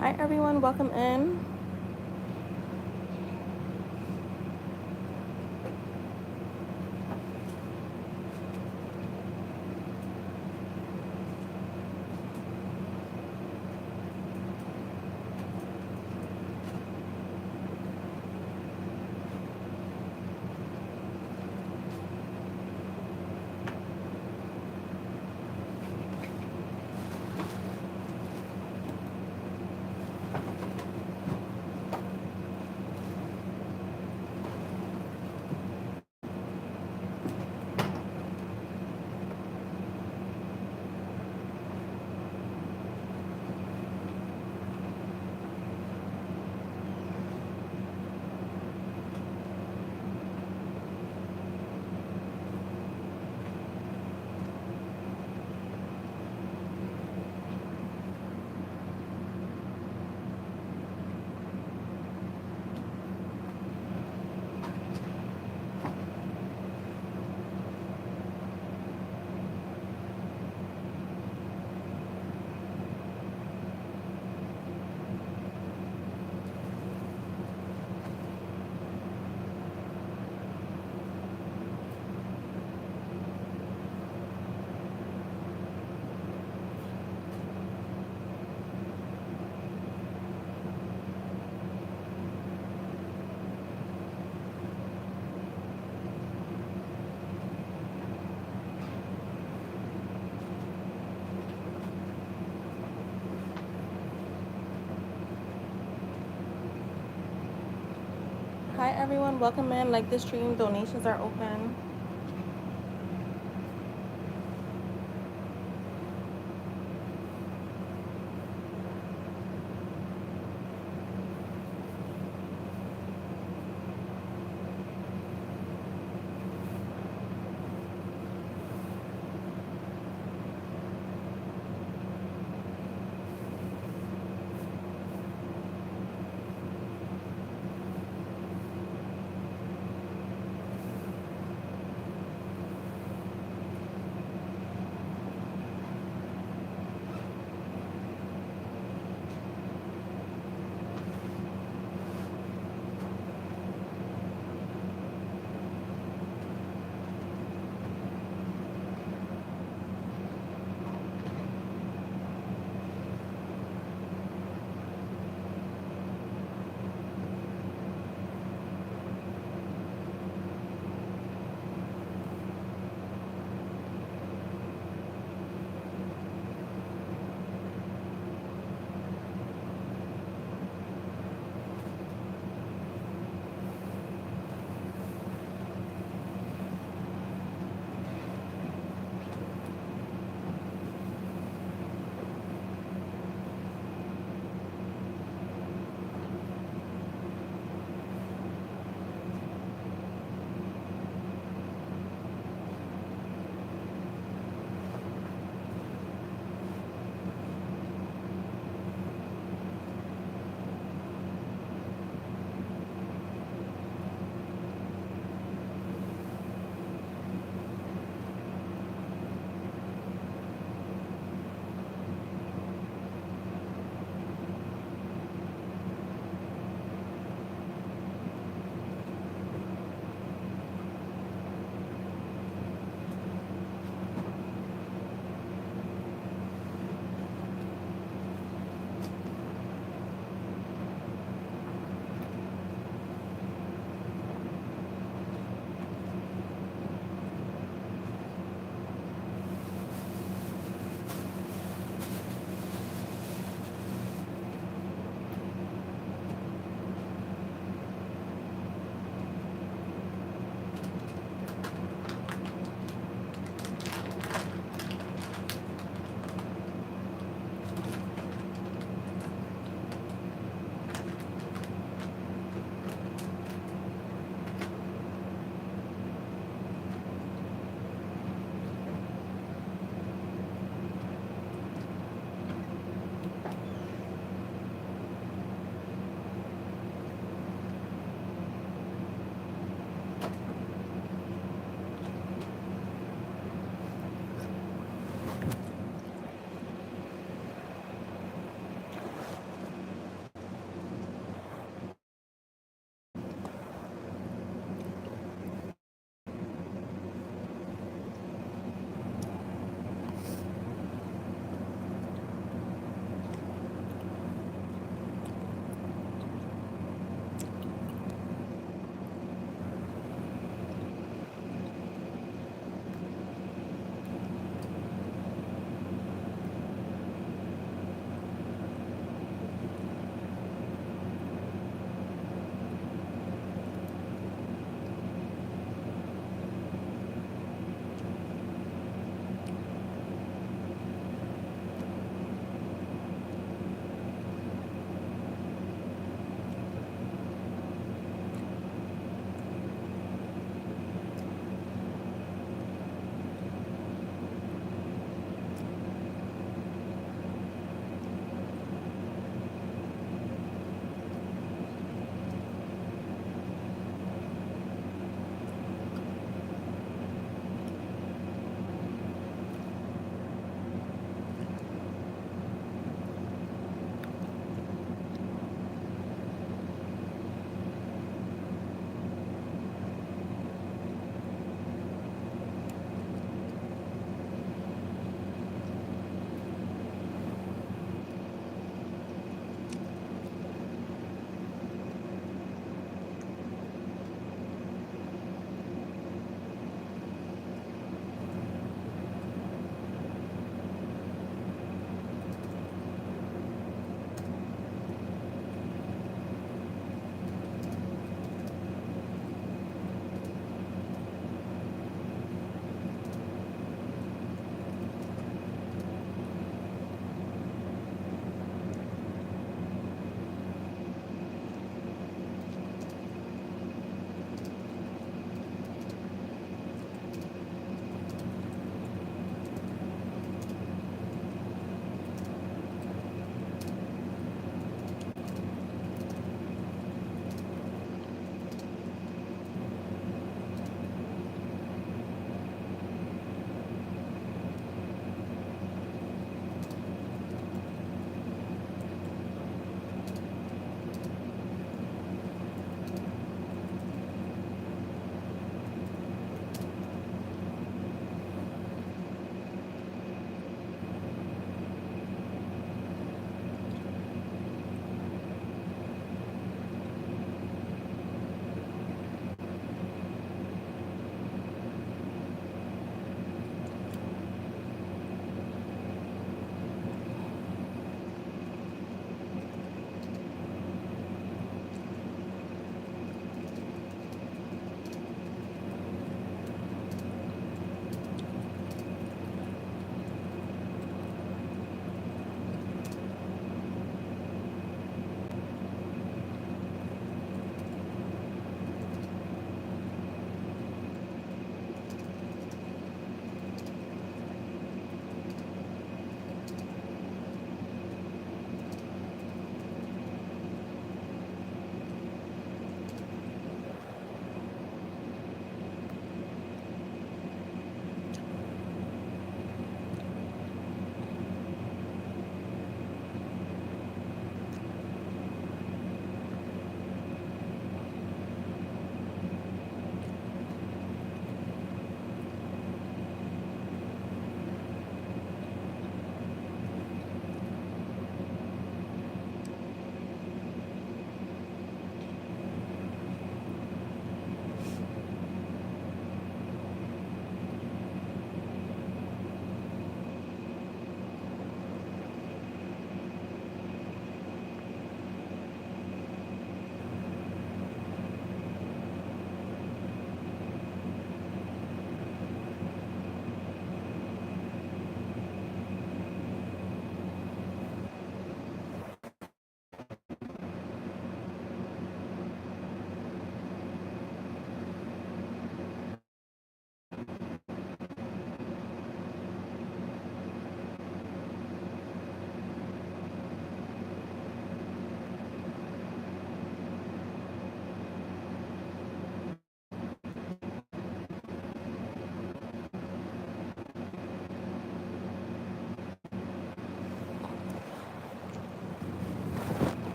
Hi everyone, welcome in. Hi everyone, welcome in. Like the stream, donations are open.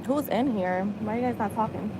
Who's in here? Why are you guys not talking?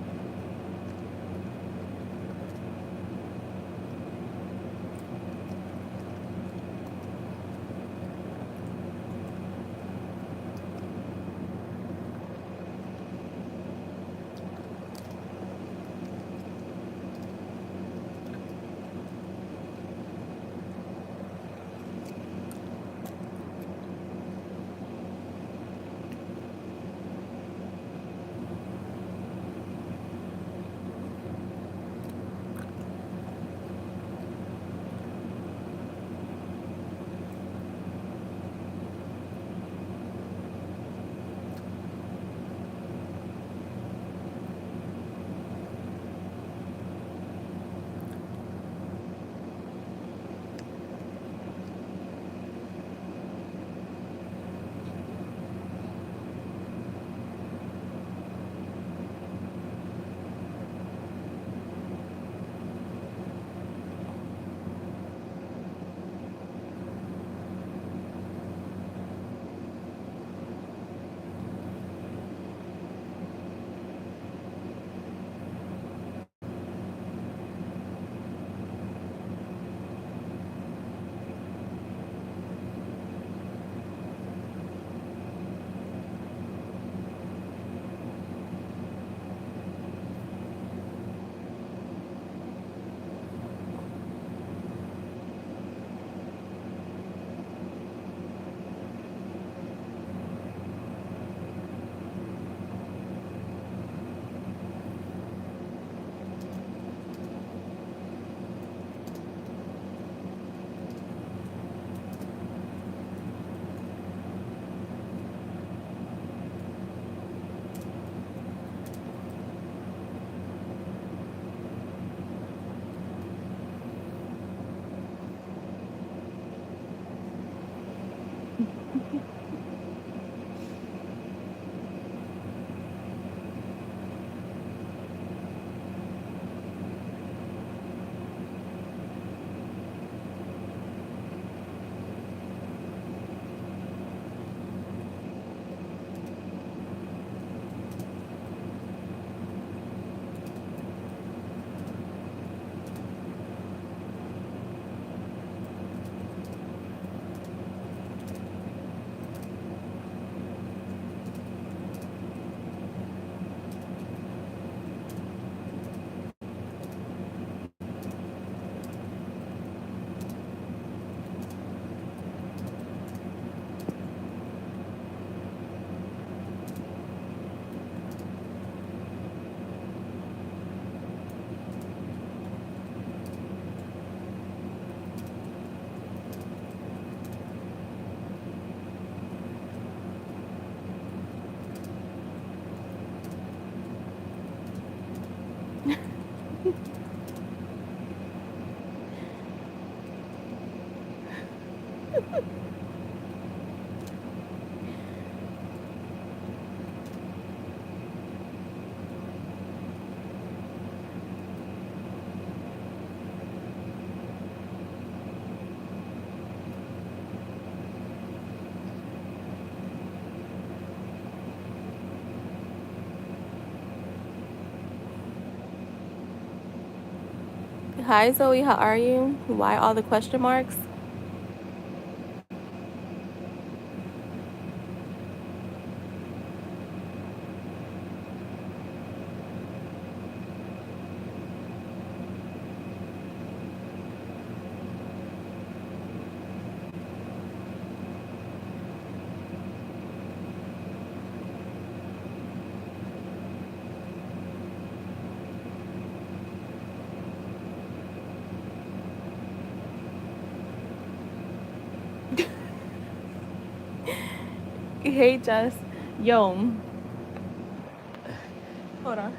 Hi Zoe, how are you? Why all the question marks? Hey Jess. Yo, hold on.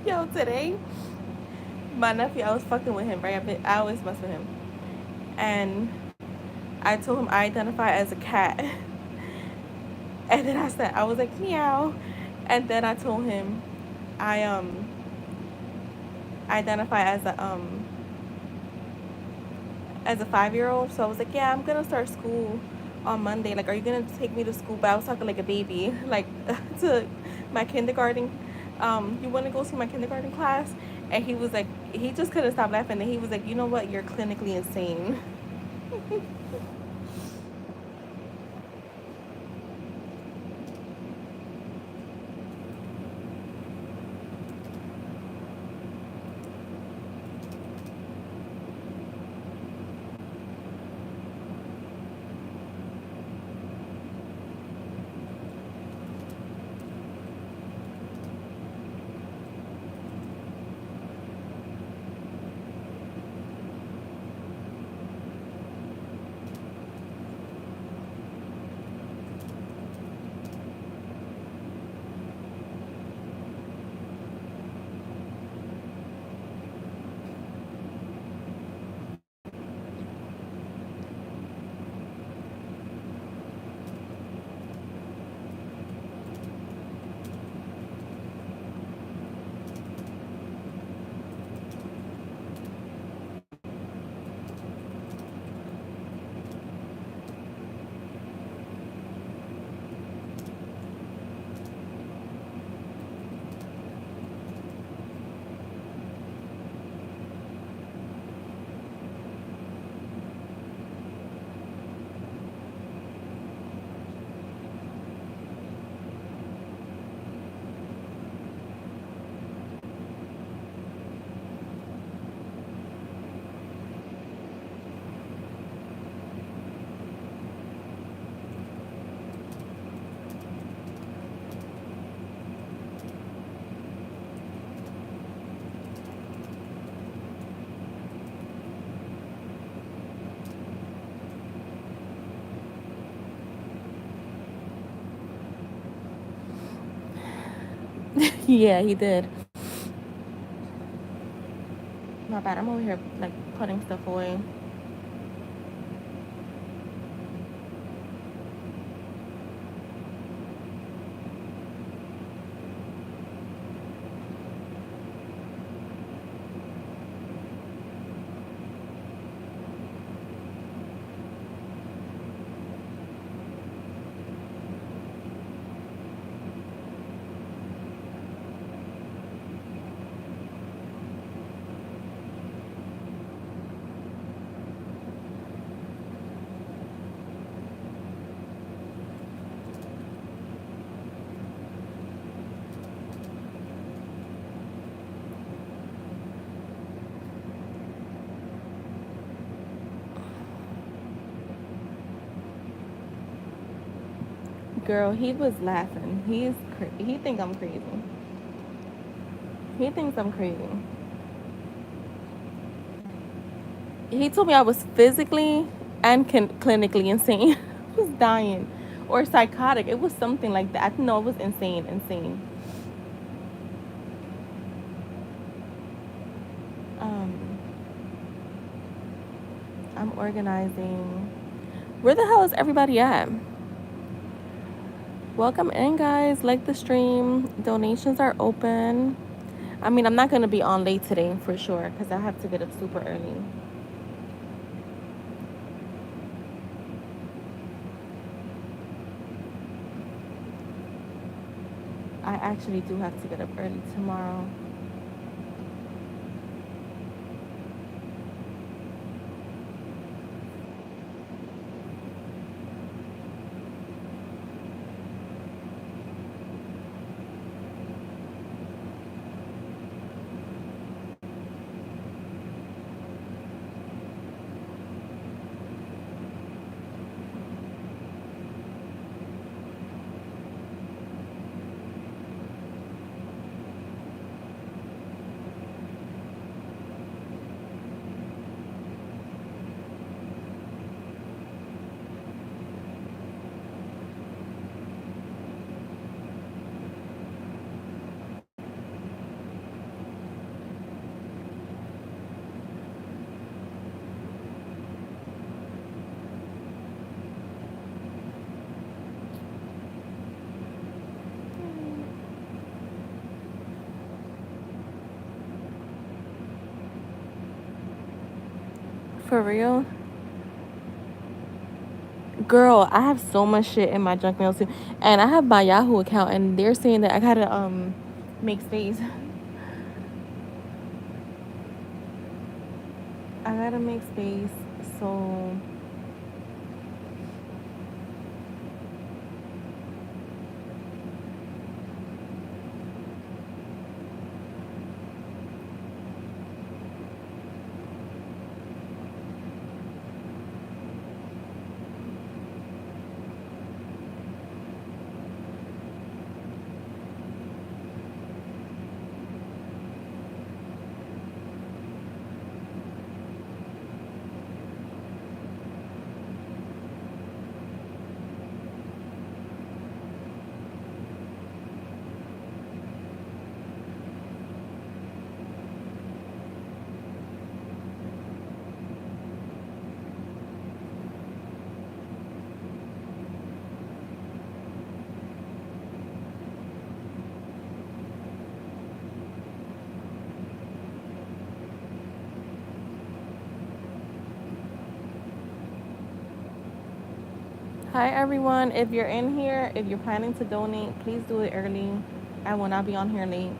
Yo, today, my nephew, I was fucking with him, right? I always mess with him. And I told him I identify as a cat. And then I was like, meow. And then I told him I identify as a as a 5-year-old. So I was like, yeah, I'm gonna start school on Monday. Like, are you gonna take me to school? But I was talking like a baby, like to my kindergarten. You want to go see my kindergarten class? And he was like, he just couldn't stop laughing. And he was like, you know what? You're clinically insane. Yeah, he did. My bad. I'm over here like putting stuff away. Girl, he was laughing. He think I'm crazy. He thinks I'm crazy. He told me I was physically and clinically insane. I was dying, or psychotic. It was something like that. I know it was insane, insane. Um, I'm organizing. Where the hell is everybody at? Welcome in, guys. Like the stream. Donations are open. I mean, I'm not gonna be on late today for sure because I have to get up super early. I actually do have to get up early tomorrow. For real? Girl, I have so much shit in my junk mail too, and I have my Yahoo account, and they're saying that I gotta make space. I gotta make space. So hi everyone. If you're in here, if you're planning to donate, please do it early. I will not be on here late.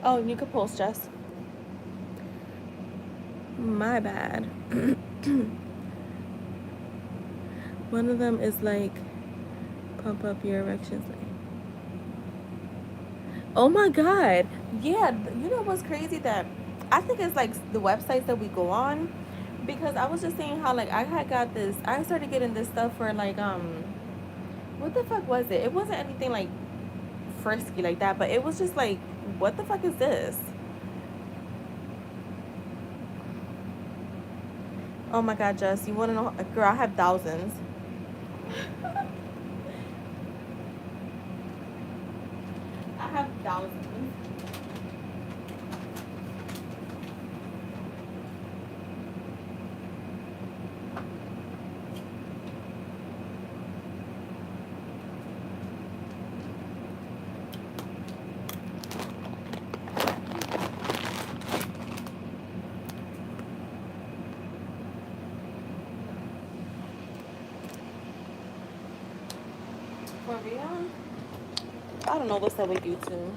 Oh, you could post, Jess. My bad. One of them is like pump up your erections. Oh my god. Yeah, you know what's crazy, that I think it's like the websites that we go on, because I was just saying how like I had got this, I started getting this stuff for like what the fuck was it? It wasn't anything like frisky like that, but it was just like, what the fuck is this? Oh my god, Jess, you want to know? Girl, I have thousands. I have thousands. For real? I don't know what's up with you two.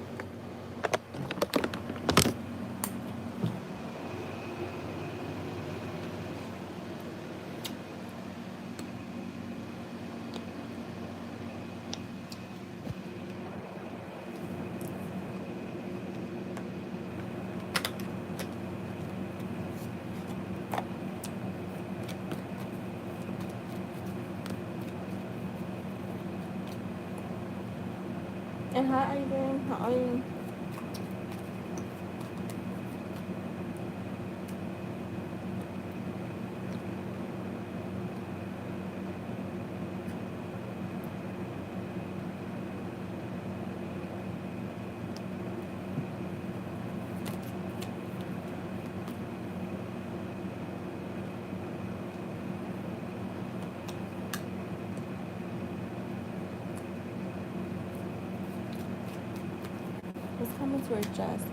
And how are you doing? How are you? What's coming to her chest?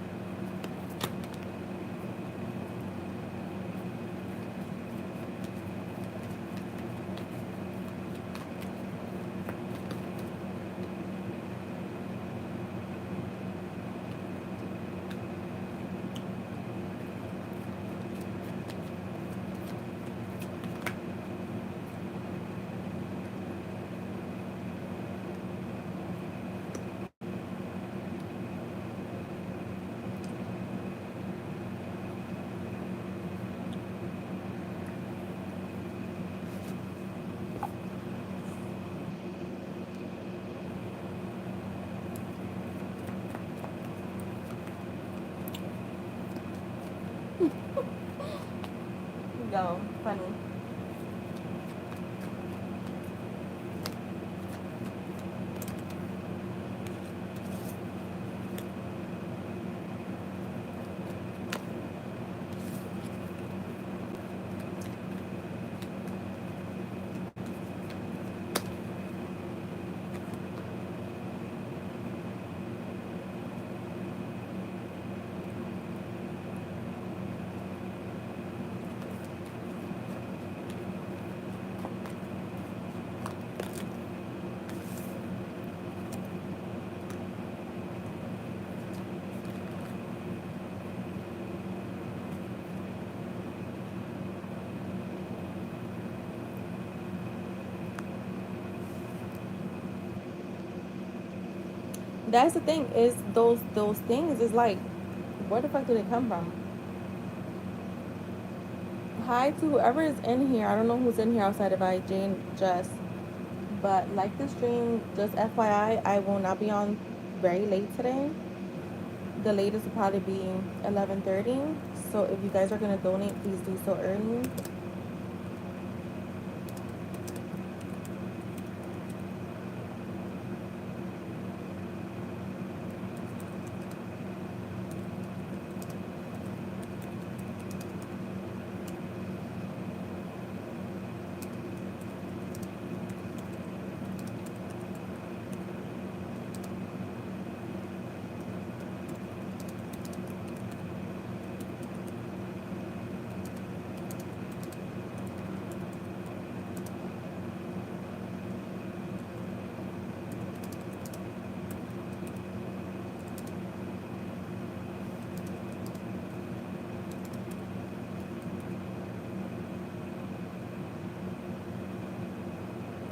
Yo, funny. That's the thing, is those things is like, where the fuck do they come from? Hi to whoever is in here. I don't know who's in here outside of I, Jane, Jess. But like the stream, just FYI, I will not be on very late today. The latest will probably be 11:30. So if you guys are gonna donate, please do so early.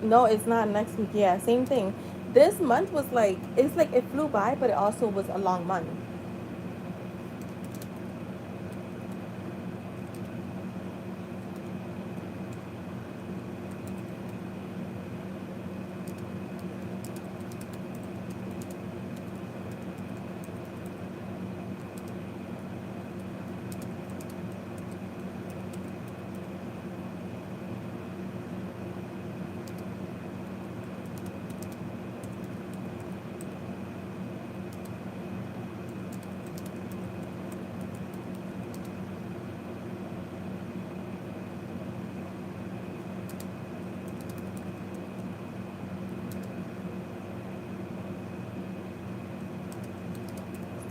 No, it's not next week. Yeah, same thing. This month was like, it's like it flew by, but it also was a long month.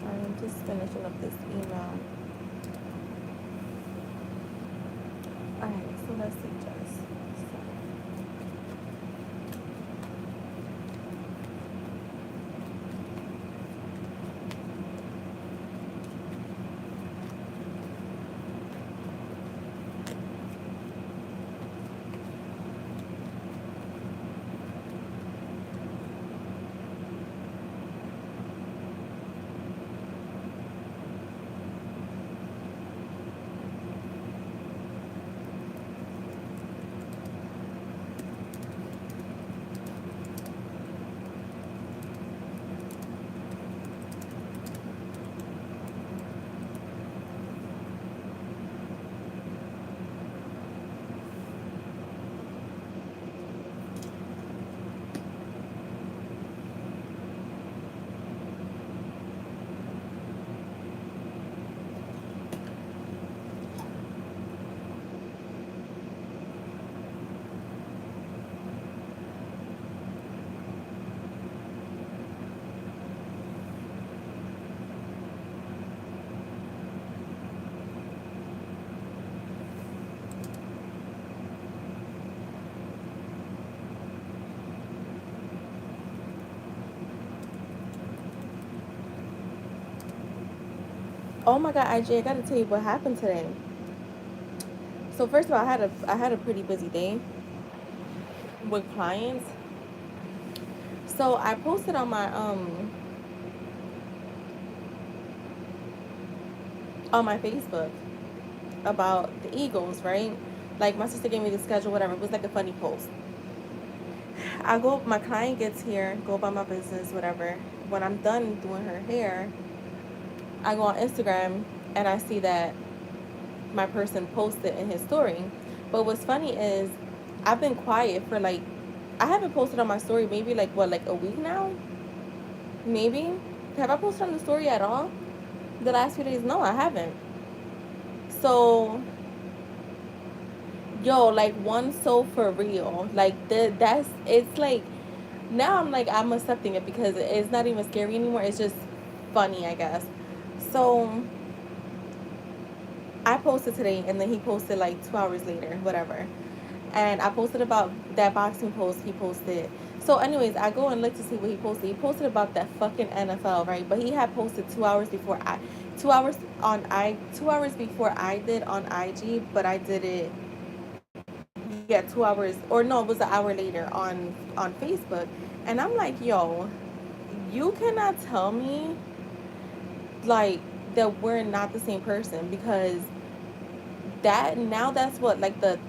I'm just finishing up this email. Alright, so let's see, Jess. So, oh my God, IG, I gotta tell you what happened today. So first of all, I had a pretty busy day with clients. So I posted on my Facebook about the Eagles, right? Like my sister gave me the schedule, whatever. It was like a funny post. I go, my client gets here, go about my business, whatever. When I'm done doing her hair, I go on Instagram and I see that my person posted in his story. But what's funny is I've been quiet for like, I haven't posted on my story maybe like what, like a week now? Maybe. Have I posted on the story at all? The last few days? No, I haven't. So, yo, like one so for real. Like that's it's like now I'm like I'm accepting it because it's not even scary anymore. It's just funny, I guess. So I posted today, and then he posted like 2 hours later, whatever. And I posted about that boxing post he posted. So, anyways, I go and look to see what he posted. He posted about that fucking NFL, right? But he had posted 2 hours before 2 hours before I did on IG, but I did it, yeah, 2 hours, or no, it was an hour later on Facebook. And I'm like, yo, you cannot tell me like that we're not the same person, because that now that's what like the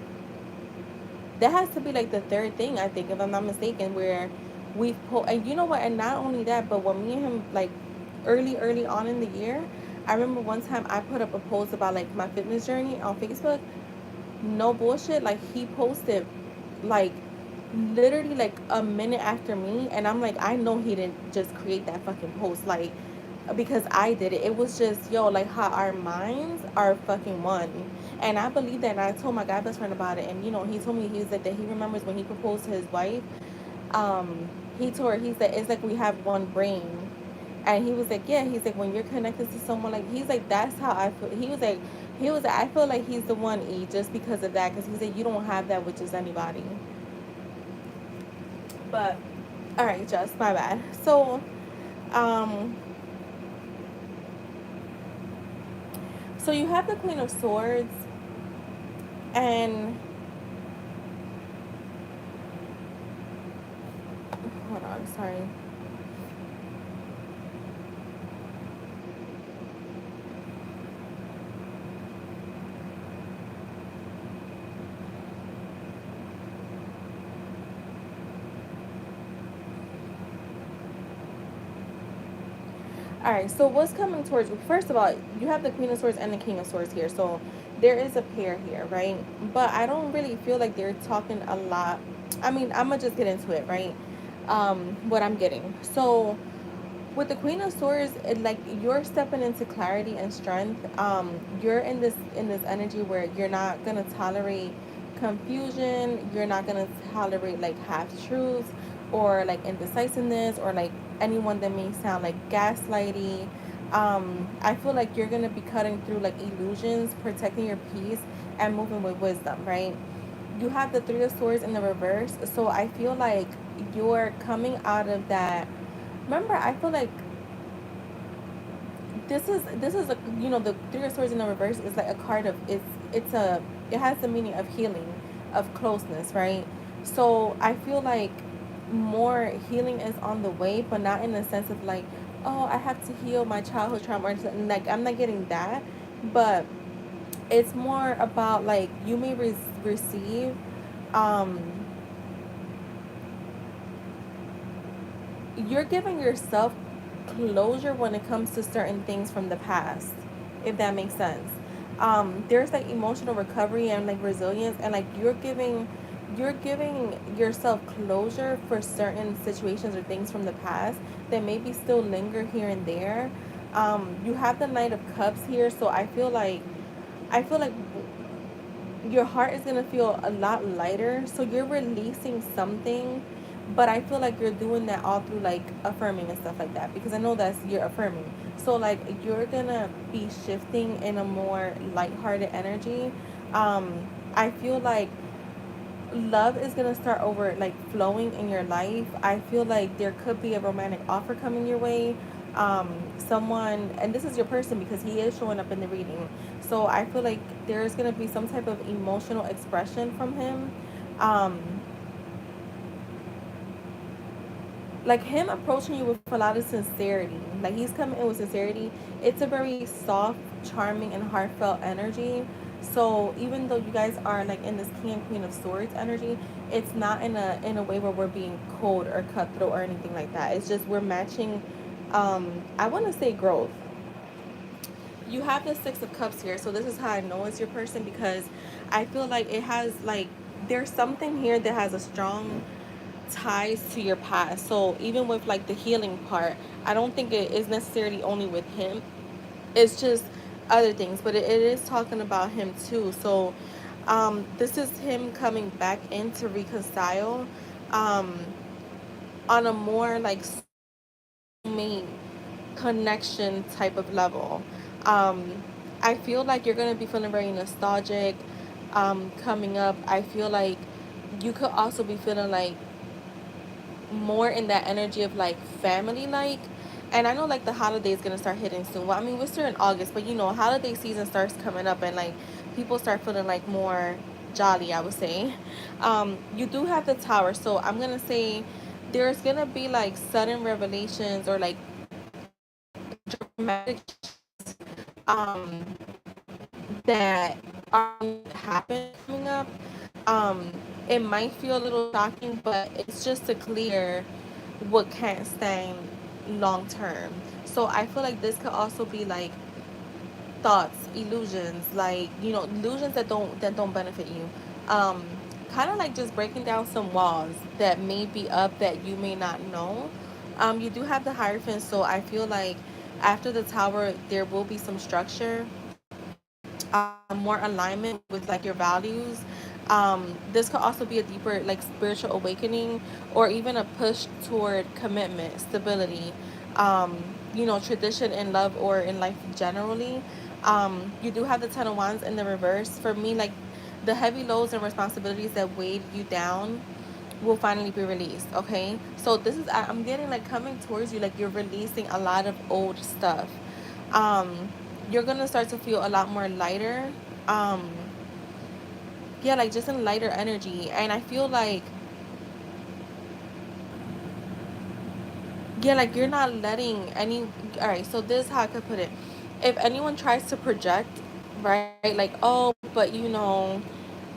that has to be like the third thing, I think, if I'm not mistaken, where we've and you know what, and not only that, but when me and him like early on in the year, I remember one time I put up a post about like my fitness journey on Facebook. No bullshit, like he posted like literally like a minute after me, and I'm like, I know he didn't just create that fucking post, like, because I did it. It was just, yo, like how our minds are fucking one. And I believe that, and I told my guy best friend about it, and you know, he told me, he was like that he remembers when he proposed to his wife. um he told her, he said it's like we have one brain. And he was like, yeah, he's like, when you're connected to someone, like, he's like, that's how I feel. He was like, I feel like he's the one, E, just because of that, because he said you don't have that with just anybody. But all right, just my bad. Um so you have the Queen of Swords, and hold on, sorry. All right, so what's coming towards you? First of all, you have the Queen of Swords and the King of Swords here. So there is a pair here, right? But I don't really feel like they're talking a lot. I mean, I'm going to just get into it, right? What I'm getting. So with the Queen of Swords, like, you're stepping into clarity and strength. You're in this energy where you're not going to tolerate confusion. You're not going to tolerate like half truths, or like indecisiveness, or like anyone that may sound like gaslighty. I feel like you're going to be cutting through like illusions, protecting your peace, and moving with wisdom, right? You have the Three of Swords in the reverse, so I feel like you're coming out of that. Remember, I feel like this is a, the Three of Swords in the reverse is like a card of, it has the meaning of healing, of closeness, right? So I feel like more healing is on the way, but not in the sense of like, oh, I have to heal my childhood trauma, or something. Like, I'm not getting that, but it's more about like you may receive, um you're giving yourself closure when it comes to certain things from the past, if that makes sense. There's like emotional recovery and like resilience, and like you're giving yourself closure for certain situations or things from the past that maybe still linger here and there. You have the Knight of Cups here, so I feel like your heart is gonna feel a lot lighter. So you're releasing something, but I feel like you're doing that all through like affirming and stuff like that, because I know that's, you're affirming. So like you're gonna be shifting in a more lighthearted energy. I feel like love is gonna start over like flowing in your life. I feel like there could be a romantic offer coming your way. Someone, and this is your person because he is showing up in the reading. So I feel like there's gonna be some type of emotional expression from him. Um, like him approaching you with a lot of sincerity. Like he's coming in with sincerity. It's a very soft, charming, and heartfelt energy. So even though you guys are like in this King and Queen of Swords energy, it's not in a way where we're being cold or cutthroat or anything like that. It's just we're matching. I want to say growth. You have the Six of Cups here, so this is how I know it's your person, because I feel like it has like, there's something here that has a strong ties to your past. So even with like the healing part, I don't think it is necessarily only with him. It's just other things, but it is talking about him too. So this is him coming back in to reconcile, um, on a more like soulmate connection type of level. Um, I feel like you're gonna be feeling very nostalgic, coming up. I feel like you could also be feeling like more in that energy of like family like. And I know like the holiday is gonna start hitting soon. Well, I mean, we're still in August, but holiday season starts coming up, and like people start feeling like more jolly, I would say. You do have the Tower, so I'm gonna say there's gonna be like sudden revelations or like dramatic um that are happen coming up. Um, it might feel a little shocking, but it's just to clear what can't stand long term. So I feel like this could also be like thoughts, illusions, like illusions that don't benefit you. Um, Kind of like just breaking down some walls that may be up that you may not know. You do have the Hierophant, so I feel like after the Tower there will be some structure, more alignment with like your values. This could also be a deeper like spiritual awakening or even a push toward commitment, stability, tradition in love or in life generally. You do have the Ten of Wands in the reverse. For me, like the heavy loads and responsibilities that weighed you down will finally be released. Okay, so this is I'm getting like coming towards you, like you're releasing a lot of old stuff. um you're gonna start to feel a lot more lighter. um yeah, like just in lighter energy. And I feel like, yeah, like you're not letting any, all right, so this is how I could put it. If anyone tries to project, right, like, oh, but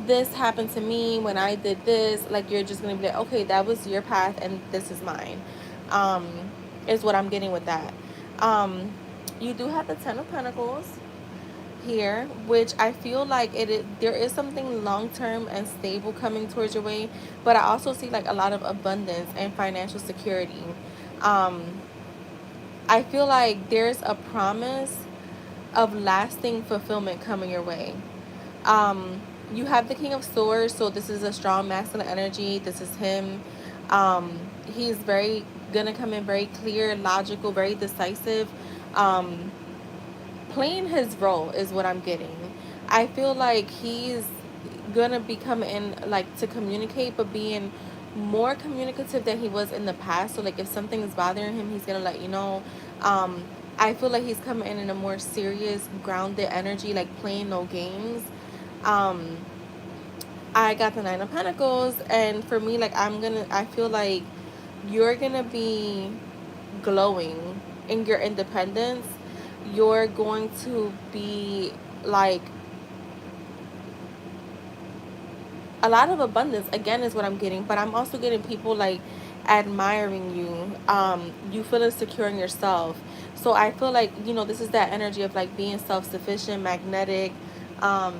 this happened to me when I did this, like you're just gonna be like, okay, that was your path and this is mine. um is what I'm getting with that. um you do have the Ten of Pentacles here, which I feel like there is something long term and stable coming towards your way, but I also see like a lot of abundance and financial security. Um, I feel like there's a promise of lasting fulfillment coming your way. Um, you have the King of Swords, so this is a strong masculine energy. This is him. He's very gonna come in very clear, logical, very decisive. Um, Playing his role is what I'm getting. I feel like he's gonna be coming in like to communicate, but being more communicative than he was in the past. So like if something is bothering him, he's gonna let you know. Um, I feel like he's coming in a more serious, grounded energy, like playing no games. Um, I got the Nine of Pentacles, and for me, like I feel like you're gonna be glowing in your independence. You're going to be like a lot of abundance again is what I'm getting, but I'm also getting people like admiring you. You feeling secure in yourself. So I feel like, this is that energy of like being self-sufficient, magnetic, um,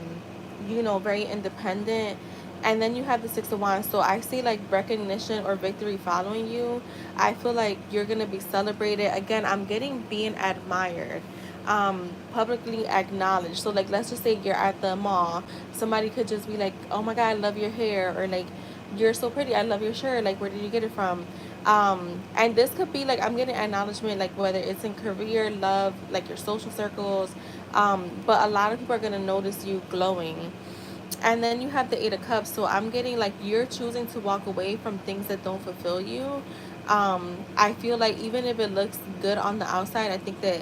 very independent. And then you have the Six of Wands. So I see like recognition or victory following you. I feel like you're gonna be celebrated. Again, I'm getting being admired, publicly acknowledged. So like let's just say you're at the mall, somebody could just be like, oh my god, I love your hair, or like, you're so pretty, I love your shirt, like where did you get it from? And this could be like I'm getting acknowledgement, like whether it's in career, love, like your social circles. But a lot of people are gonna notice you glowing. And then you have the Eight of Cups. So I'm getting like you're choosing to walk away from things that don't fulfill you. I feel like even if it looks good on the outside, I think that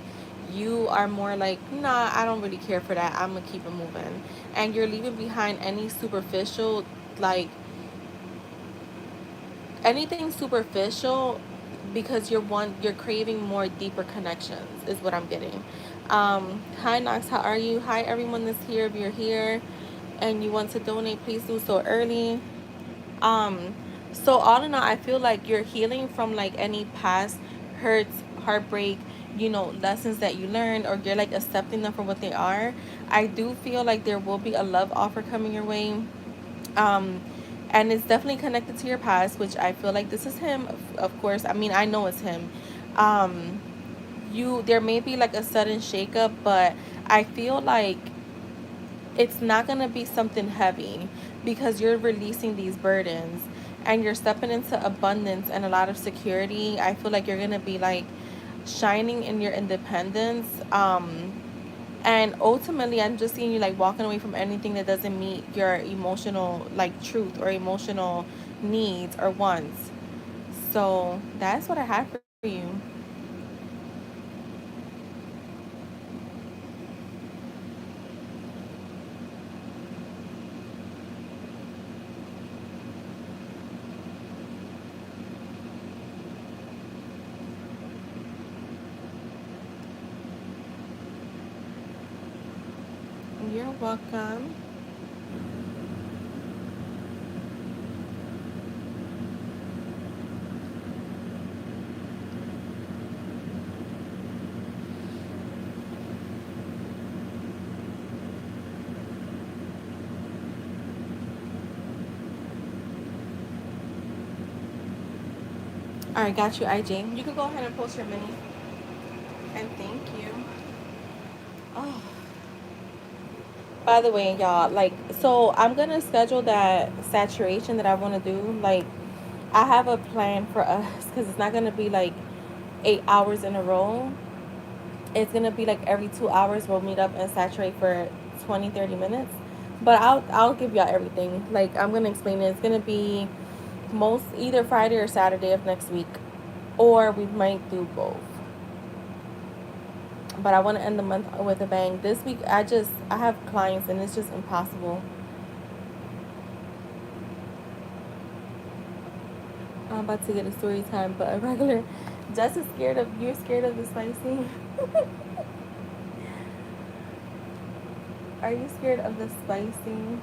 you are more like, nah, I don't really care for that, I'm gonna keep it moving. And you're leaving behind any superficial, like anything superficial, because you're craving more deeper connections is what I'm getting. Hi Knox, how are you? Hi everyone that's here. If you're here and you want to donate, please do so early. um so all in all, I feel like you're healing from like any past hurts, heartbreak, lessons that you learned, or you're like accepting them for what they are. I do feel like there will be a love offer coming your way. um and it's definitely connected to your past, which I feel like this is him, of course. I mean, I know it's him. um you There may be like a sudden shakeup, but I feel like it's not going to be something heavy, because you're releasing these burdens and you're stepping into abundance and a lot of security. I feel like you're going to be like shining in your independence. And ultimately, I'm just seeing you like walking away from anything that doesn't meet your emotional like truth or emotional needs or wants. So that's what I have for you. You're welcome. All right, got you, IG. You can go ahead and post your mini. And thank you. Oh, by the way, y'all, like, so I'm gonna schedule that saturation that I want to do. Like, I have a plan for us because it's not gonna be like 8 hours in a row. It's gonna be like every 2 hours we'll meet up and saturate for 20-30 minutes. But I'll give y'all everything. Like, I'm gonna explain it. It's gonna be most either Friday or Saturday of next week, or we might do both. But I want to end the month with a bang. This week I have clients and it's just impossible. I'm about to get a story time, but a regular. Jess is scared of you're scared of the spicy. Are you scared of the spicy?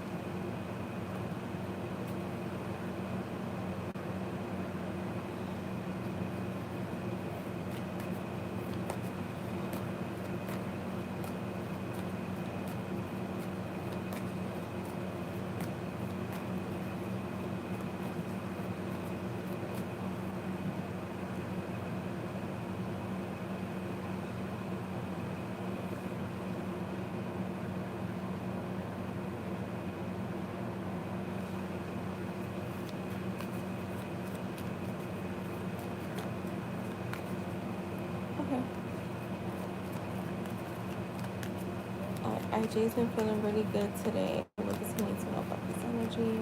Okay. IJ's been feeling really good today. What does he need to know about this energy?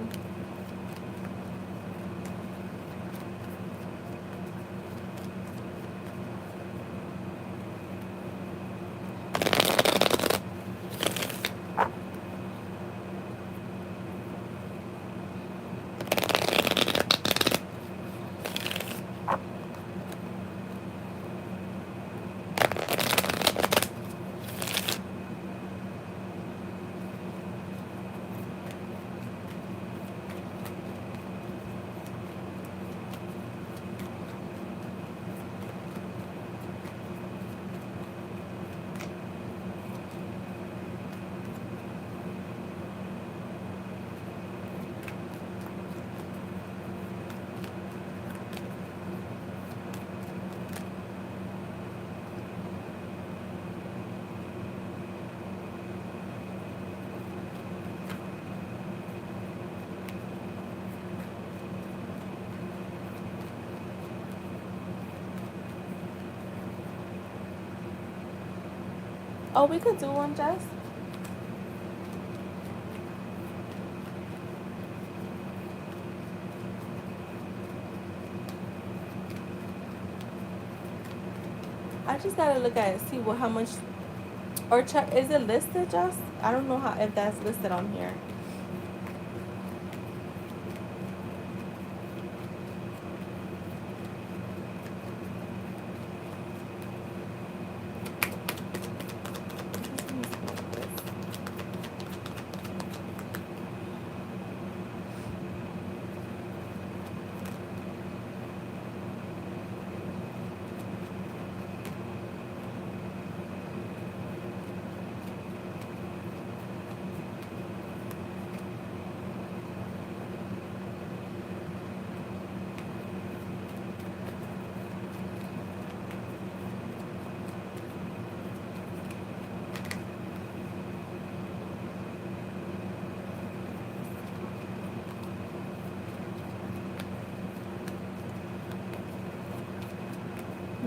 Oh, we could do one, Jess. I just gotta look at it, see what how much or check. Is it listed, Jess? I don't know how if that's listed on here.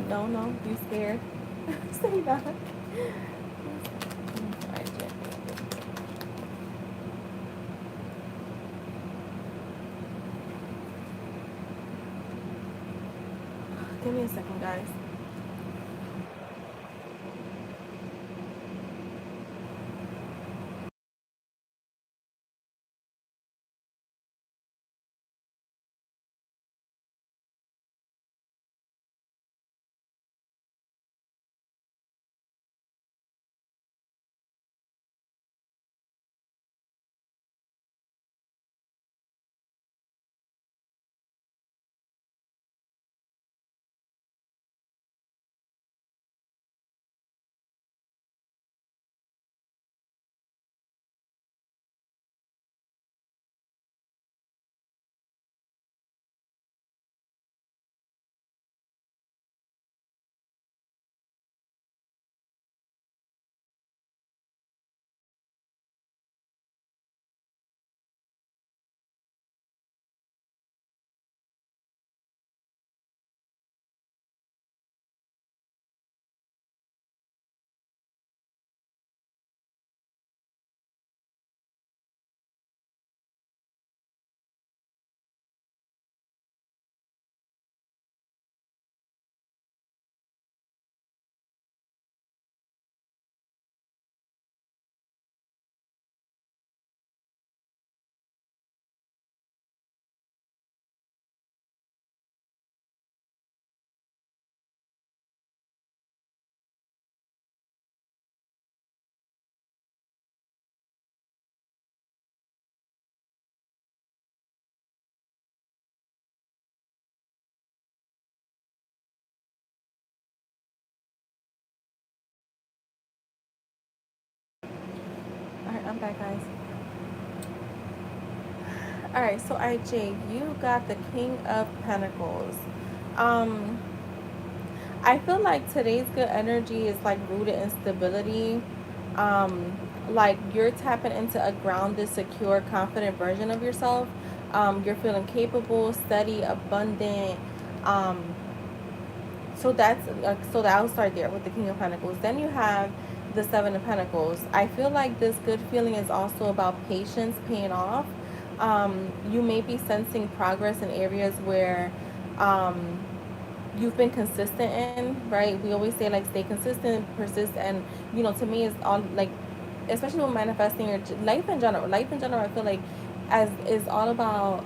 No, no, you scared. Say that. Alright, Jen. Give me a second, guys. I'm back, guys. All right, so IJ, you got the King of Pentacles. Um, I feel like today's good energy is like rooted in stability. Um, like you're tapping into a grounded, secure, confident version of yourself. You're feeling capable, steady, abundant. Um, so that I'll start there with the King of Pentacles. Then you have the Seven of Pentacles. I feel like this good feeling is also about patience paying off. You may be sensing progress in areas where um, you've been consistent in, right? We always say like stay consistent, persist, and to me it's all like, especially when manifesting your life in general. Life in general, I feel like as is all about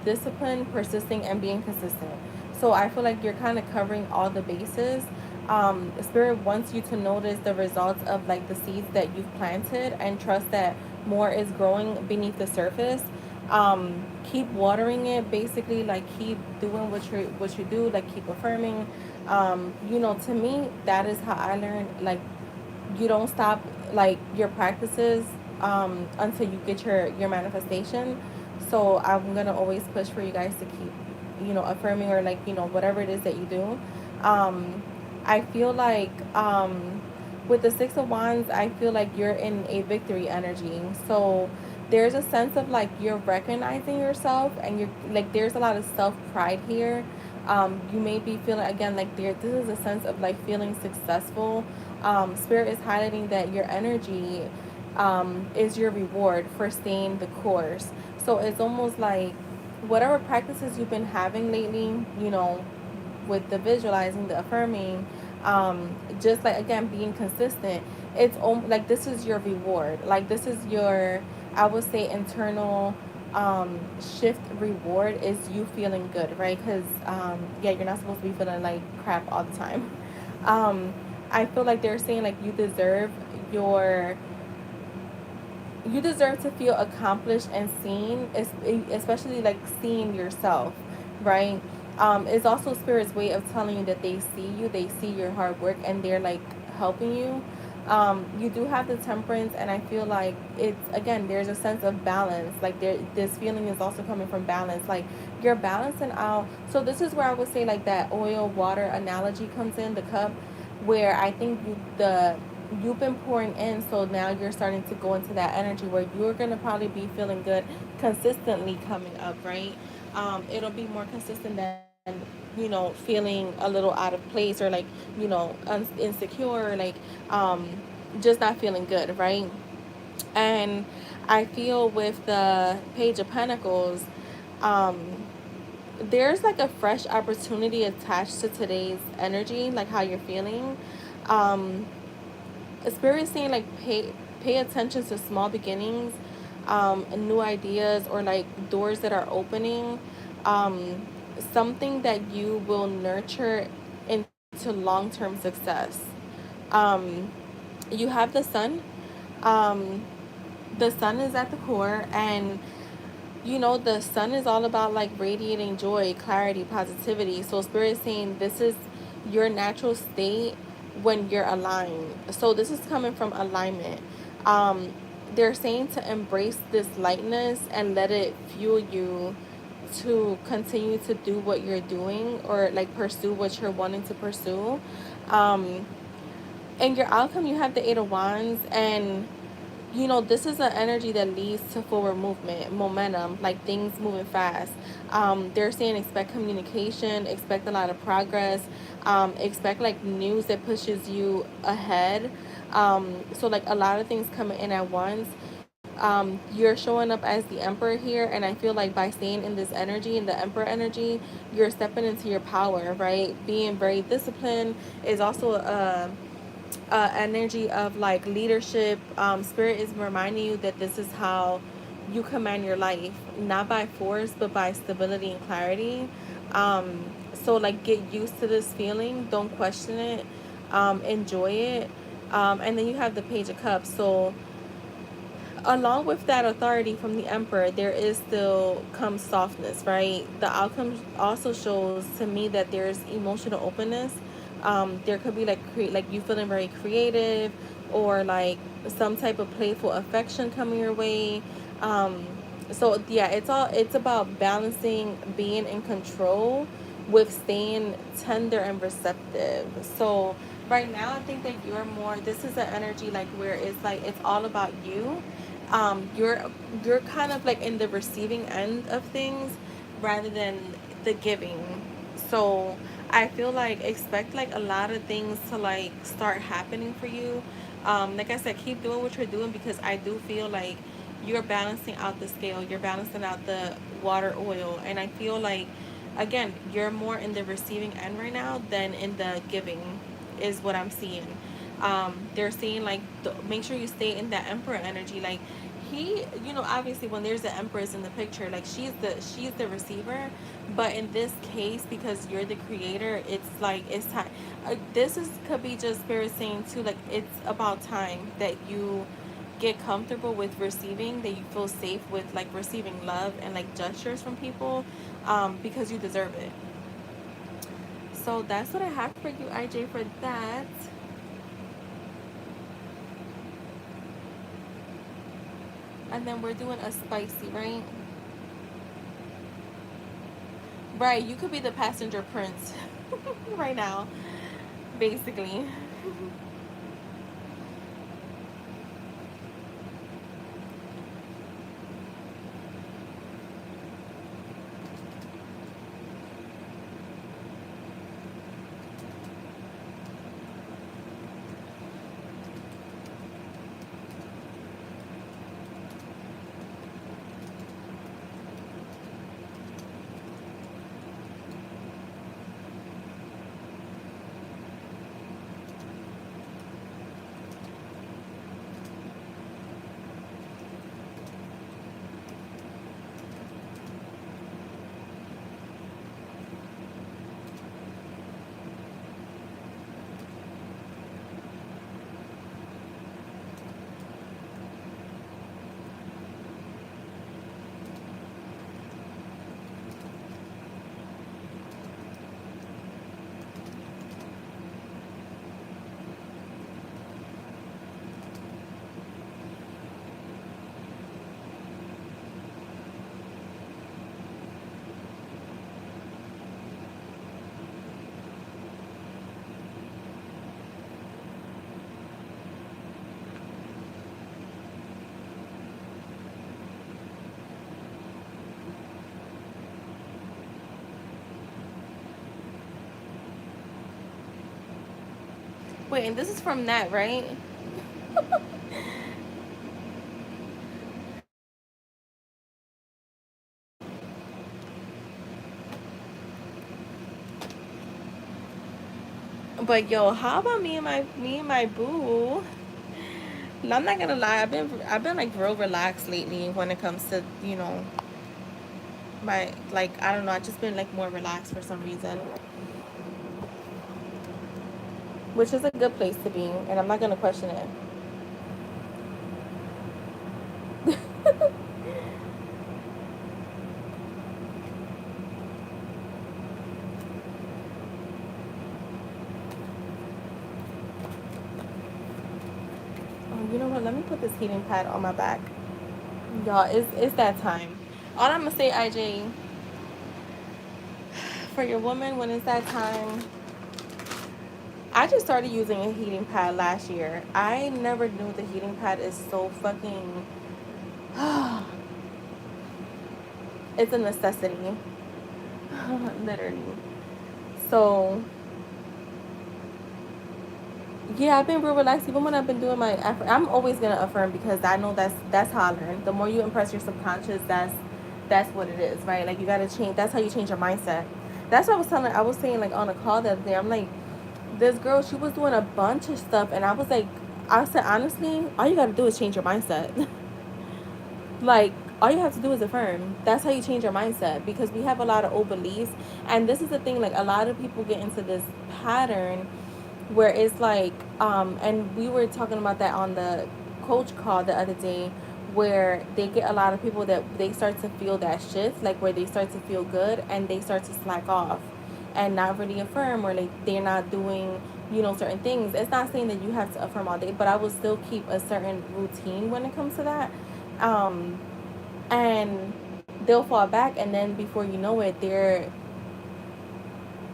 discipline, persisting, and being consistent. So I feel like you're kind of covering all the bases. Spirit wants you to notice the results of like the seeds that you've planted and trust that more is growing beneath the surface. Keep watering it, basically, like keep doing what you do, like keep affirming. To me that is how I learned, like you don't stop like your practices until you get your manifestation. So I'm gonna always push for you guys to keep affirming, or like whatever it is that you do. I feel like with the Six of Wands, I feel like you're in a victory energy. So there's a sense of like you're recognizing yourself, and you're like there's a lot of self pride here. You may be feeling again like this is a sense of like feeling successful. Spirit is highlighting that your energy is your reward for staying the course. So it's almost like whatever practices you've been having lately, with the visualizing, the affirming, just like again being consistent, like this is your reward. Like this is your, I would say, internal shift reward is you feeling good, right? Because yeah, you're not supposed to be feeling like crap all the time. um, I feel like they're saying like your you deserve to feel accomplished and seen, especially like seeing yourself, right? It's also Spirit's way of telling you that they see your hard work, and they're like helping you. You do have the Temperance, and I feel like it's again there's a sense of balance. Like this feeling is also coming from balance. Like you're balancing out. So this is where I would say like that oil water analogy comes in the cup, where I think you've been pouring in, so now you're starting to go into that energy where you're going to probably be feeling good consistently coming up, right? It'll be more consistent than feeling a little out of place, or like insecure, like um just not feeling good, right? And I feel with the Page of Pentacles, um there's like a fresh opportunity attached to today's energy, like how you're feeling. um Spirit is saying like pay attention to small beginnings, new ideas, or like doors that are opening, um, something that you will nurture into long-term success. Um, you have the sun. Um, the sun is at the core, and the sun is all about like radiating joy, clarity, positivity. So Spirit is saying this is your natural state when you're aligned. So this is coming from alignment. Um, they're saying to embrace this lightness and let it fuel you to continue to do what you're doing, or like pursue what you're wanting to pursue. Um, and your outcome, you have the Eight of Wands, and this is an energy that leads to forward movement, momentum, like things moving fast. They're saying expect communication, expect a lot of progress, expect like news that pushes you ahead. So like a lot of things coming in at once. You're showing up as the Emperor here, and I feel like by staying in this energy, in the Emperor energy, you're stepping into your power, right? Being very disciplined is also a energy of like leadership. Spirit is reminding you that this is how you command your life, not by force, but by stability and clarity. So like get used to this feeling. Don't question it. Enjoy it. And then you have the Page of Cups. So along with that authority from the Emperor, there is still comes softness, right? The outcome also shows to me that there's emotional openness. There could be like like you feeling very creative, or like some type of playful affection coming your way. Um, so yeah, it's about balancing being in control with staying tender and receptive. So right now, I think that you're more. This is an energy like where it's like it's all about you. You're kind of like in the receiving end of things rather than the giving. So I feel like expect like a lot of things to like start happening for you. Like I said, keep doing what you're doing because I do feel like you're balancing out the scale, you're balancing out the water oil, and I feel like again you're more in the receiving end right now than in the giving, is what I'm seeing. They're saying like make sure you stay in that emperor energy, like he, you know, obviously when there's the empress in the picture, like she's the receiver, but in this case because you're the creator, it's like it's time. This is could be just spirit saying too, like it's about time that you get comfortable with receiving, that you feel safe with like receiving love and like gestures from people, because you deserve it. So that's what I have for you, IJ, for that. And then we're doing a spicy, right? Right, you could be the passenger prince right now, basically. Wait, and this is from that, right? But yo, how about me and my boo? No, I'm not gonna lie. I've been like real relaxed lately when it comes to my like I don't know. I just been like more relaxed for some reason, which is a good place to be, and I'm not gonna question it. Oh, you know what? Let me put this heating pad on my back. Y'all, it's that time. All I'm gonna say, IJ, for your woman, when it's that time, I just started using a heating pad last year. I never knew the heating pad is so fucking. It's a necessity, literally. So yeah, I've been real relaxed. Even when I've been doing I'm always gonna affirm because I know that's how I learn. The more you impress your subconscious, that's what it is, right? Like you gotta change. That's how you change your mindset. That's what I was telling. I was saying like on a call the other day. I'm like, this girl, she was doing a bunch of stuff, and I was like, I said honestly, all you gotta do is change your mindset. Like all you have to do is affirm. That's how you change your mindset because we have a lot of old beliefs, and this is the thing. Like a lot of people get into this pattern where it's like and we were talking about that on the coach call the other day, where they get a lot of people that they start to feel that shift, like where they start to feel good and they start to slack off and not really affirm, or like they're not doing certain things. It's not saying that you have to affirm all day, but I will still keep a certain routine when it comes to that. Um, and they'll fall back, and then before you know it, they're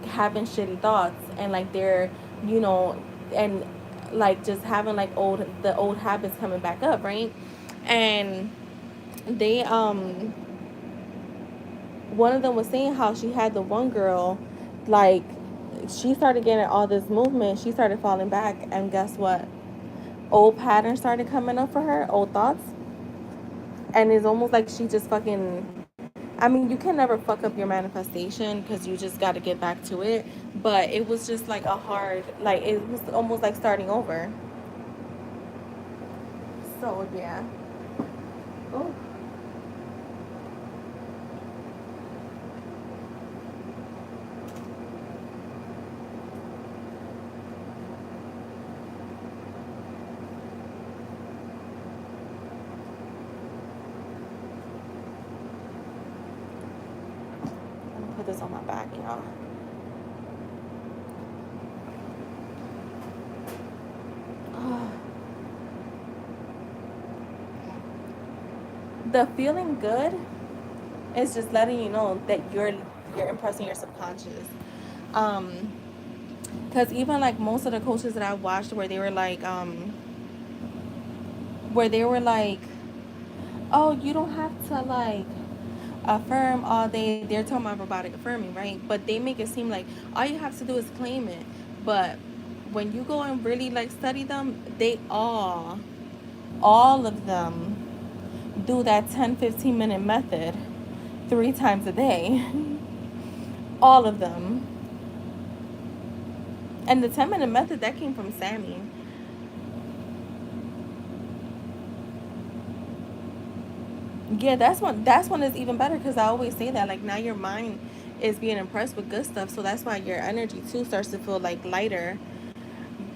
having shitty thoughts, and like they're, you know, and like just having like the old habits coming back up, right? And they one of them was saying how she had the one girl, like, she started getting all this movement, she started falling back, and guess what? Old patterns started coming up for her, old thoughts, and it's almost like she just fucking. I mean, you can never fuck up your manifestation because you just got to get back to it. But it was just like a hard, like it was almost like starting over. So yeah. Oh. Let me put this on my back, y'all. The feeling good is just letting you know that you're impressing your subconscious. Um, because even like most of the coaches that I watched, where they were like, oh, you don't have to like affirm all day. They're talking about robotic affirming, right? But they make it seem like all you have to do is claim it. But when you go and really like study them, they all of them do that 10-15 minute method 3 times a day. All of them. And the 10-minute method that came from Sammy. Yeah, that's one is even better, because I always say that, like, now your mind is being impressed with good stuff, so that's why your energy too starts to feel like lighter.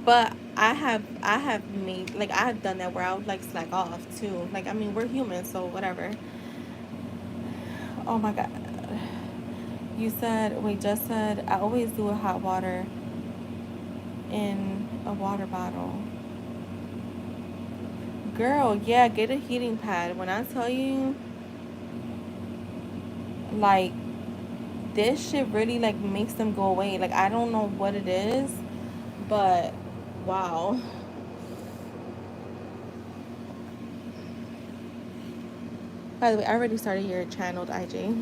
But I have made, like, I have done that where I would like slack off too. Like, I mean, we're human, so whatever. Oh my god. You said, wait, just said, I always do a hot water in a water bottle. Girl, yeah, get a heating pad. When I tell you, like, this shit really like makes them go away. Like, I don't know what it is, but wow. By the way, I already started your channeled IG.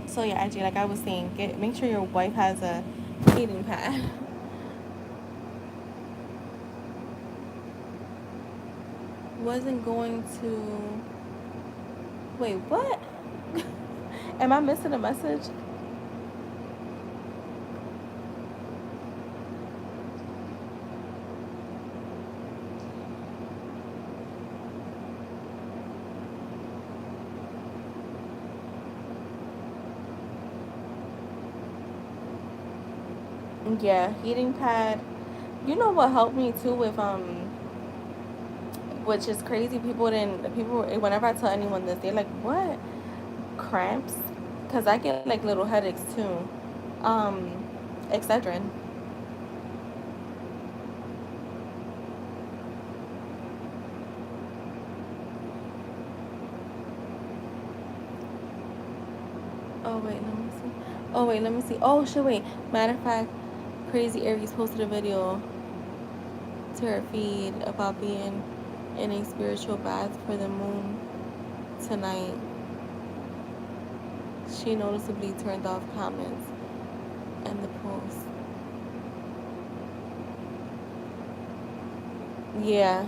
So yeah, IG, like I was saying, make sure your wife has a heating pad. Wasn't going to. Wait, what? Am I missing a message? Yeah, heating pad. You know what helped me too with which is crazy. People whenever I tell anyone this, they're like, "What? Cramps?" Because I get like little headaches too. Um, Excedrin. Oh wait, let me see. Oh, wait, let me see. Oh, shit, wait. Matter of fact, Crazy Aries posted a video to her feed about being in a spiritual bath for the moon tonight. She noticeably turned off comments and the post. Yeah.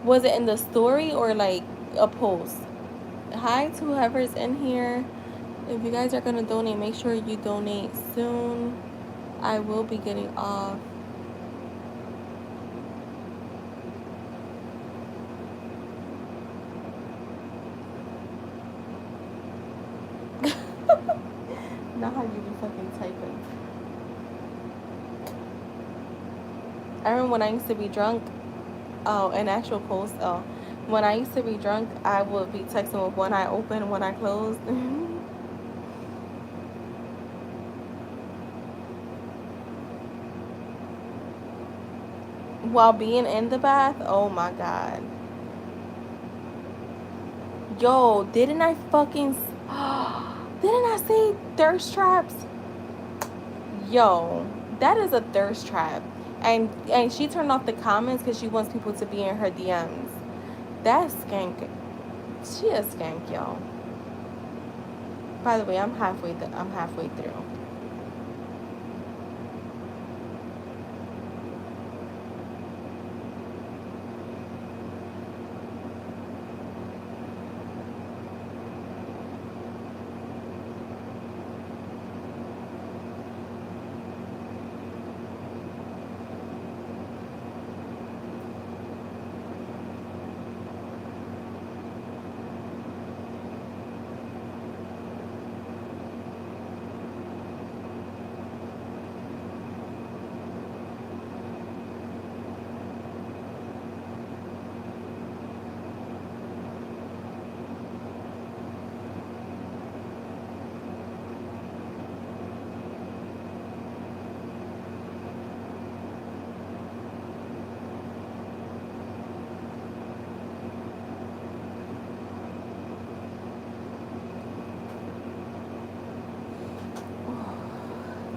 Was it in the story or like a post? Hi to whoever's in here. If you guys are going to donate, make sure you donate soon. I will be getting off. Not how you be fucking typing. I remember when I used to be drunk. Oh, an actual post. Oh, when I used to be drunk, I would be texting with one eye open and one eye closed. While being in the bath. Oh my god. Yo, didn't I fucking. Didn't I say thirst traps? Yo, that is a thirst trap. And she turned off the comments because she wants people to be in her DMs. That's skank. She is skank, yo. By the way, I'm halfway through.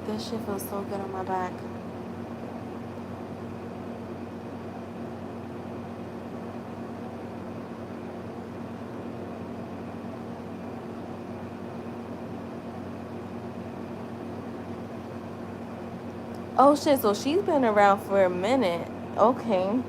This shit feels so good on my back. Oh shit, so she's been around for a minute. Okay.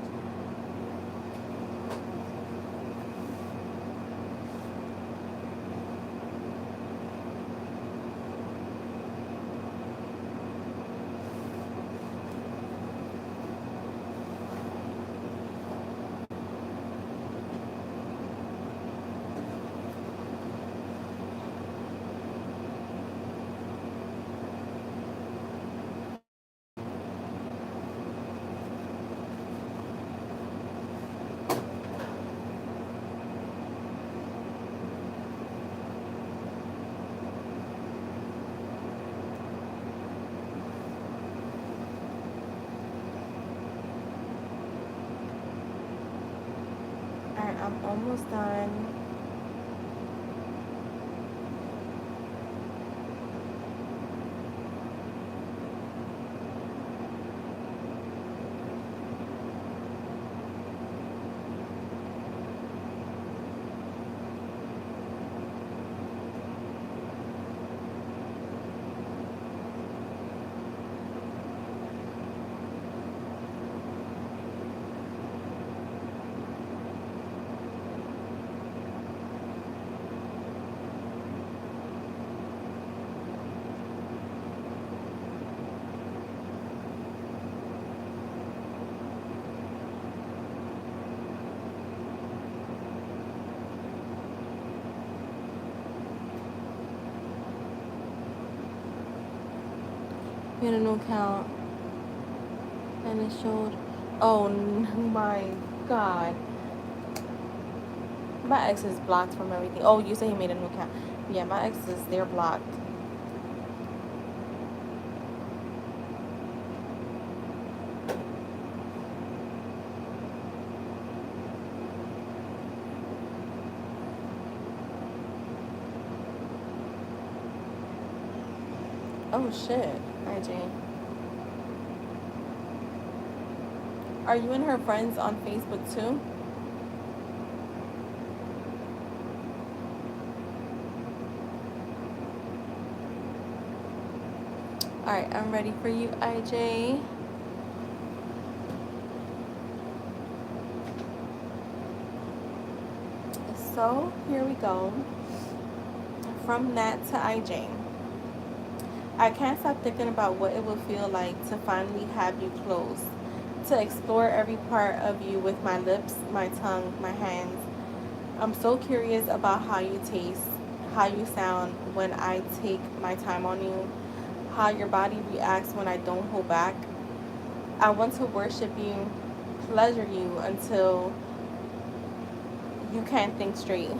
Alright, I'm almost done. We had a new account and it showed. Oh my god. My ex is blocked from everything. Oh, you say he made a new account. Yeah, my exes, they're blocked. Oh shit, IJ. Are you and her friends on Facebook too? Alright, I'm ready for you, IJ. So here we go. From Nat to IJ. I can't stop thinking about what it will feel like to finally have you close, to explore every part of you with my lips, my tongue, my hands. I'm so curious about how you taste, how you sound when I take my time on you, how your body reacts when I don't hold back. I want to worship you, pleasure you until you can't think straight,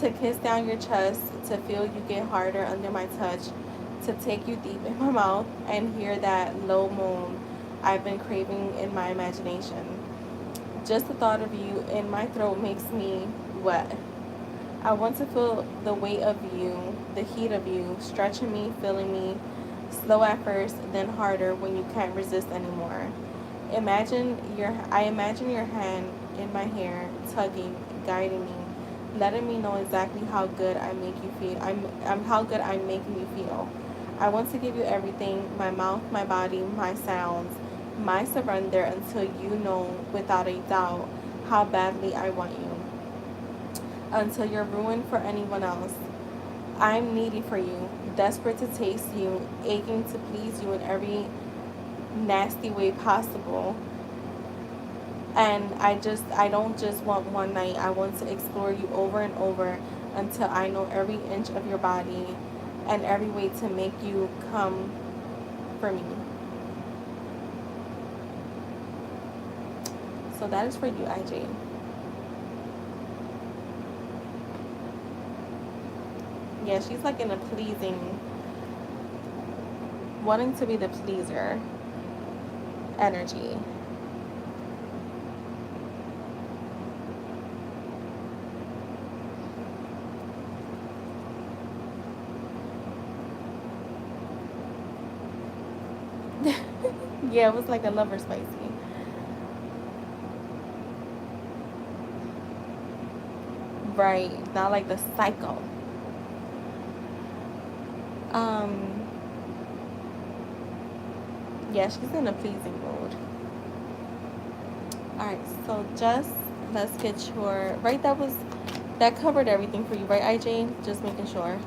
to kiss down your chest, to feel you get harder under my touch, to take you deep in my mouth and hear that low moan I've been craving in my imagination. Just the thought of you in my throat makes me wet. I want to feel the weight of you, the heat of you, stretching me, filling me, slow at first, then harder when you can't resist anymore. I imagine your hand in my hair, tugging, guiding me, letting me know exactly how good I make you feel. I'm how good I'm making you feel. I want to give you everything, my mouth, my body, my sounds, my surrender until you know without a doubt how badly I want you. Until you're ruined for anyone else. I'm needy for you, desperate to taste you, aching to please you in every nasty way possible. And I don't just want one night. I want to explore you over and over until I know every inch of your body and every way to make you come for me. So that is for you, IJ. Yeah, she's like in a pleasing, wanting to be the pleaser energy. Yeah, it was like a lover spicy. Right, not like the psycho. Um, yeah, she's in a pleasing mood. All right, so just let's get your right. That covered everything for you, right, IJ? Just making sure.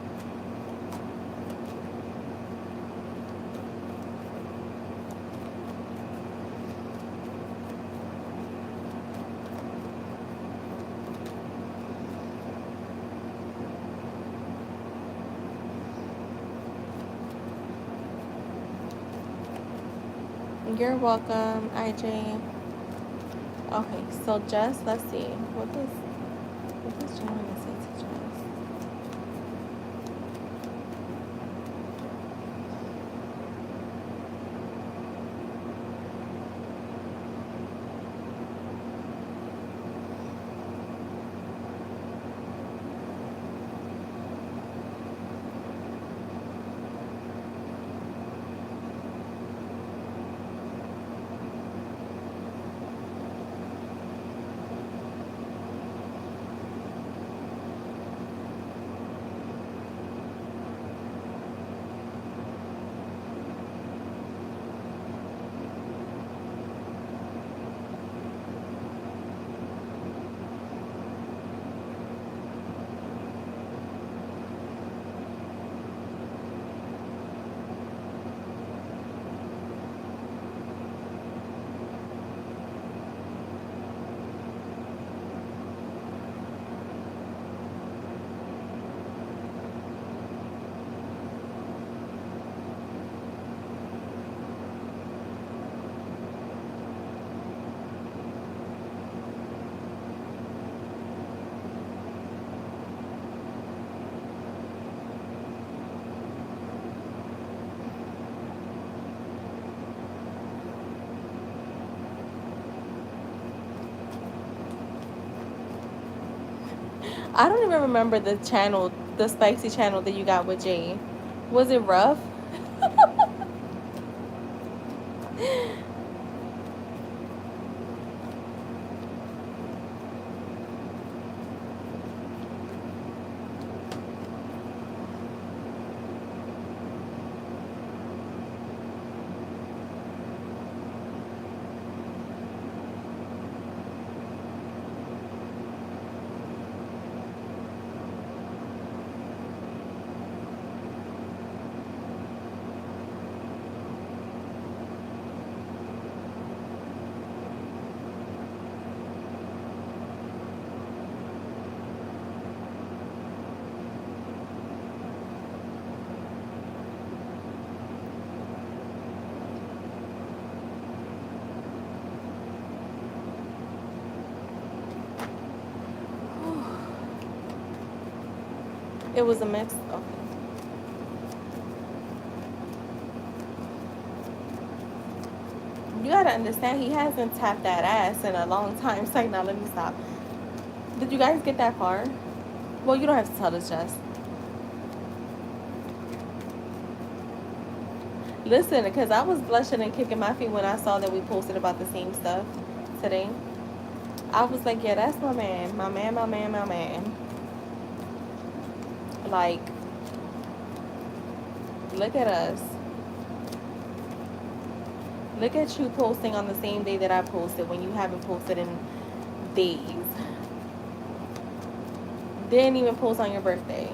You're welcome, IJ. Okay, so just let's see. What does Joanna say to Jess? I don't even remember the channel, the spicy channel that you got with Jay. Was it rough? It was a mix. Okay. You gotta understand, he hasn't tapped that ass in a long time. It's like, now let me stop. Did you guys get that far? Well, you don't have to tell us, Jess. Listen, because I was blushing and kicking my feet when I saw that we posted about the same stuff today. I was like, yeah, that's my man. My man, my man, my man. Like, look at us. Look at you posting on the same day that I posted when you haven't posted in days. Didn't even post on your birthday.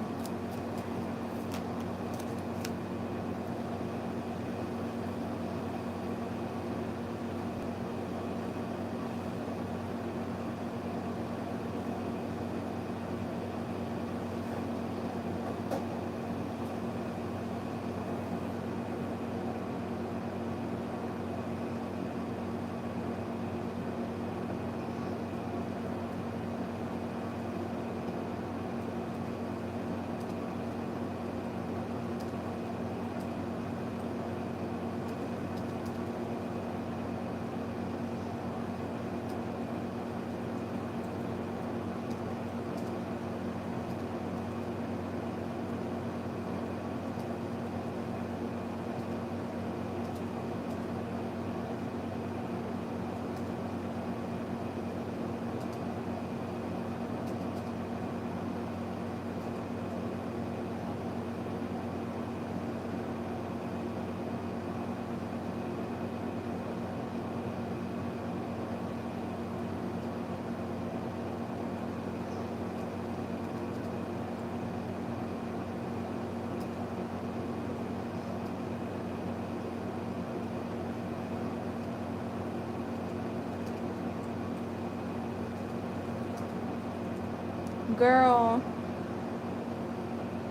Girl,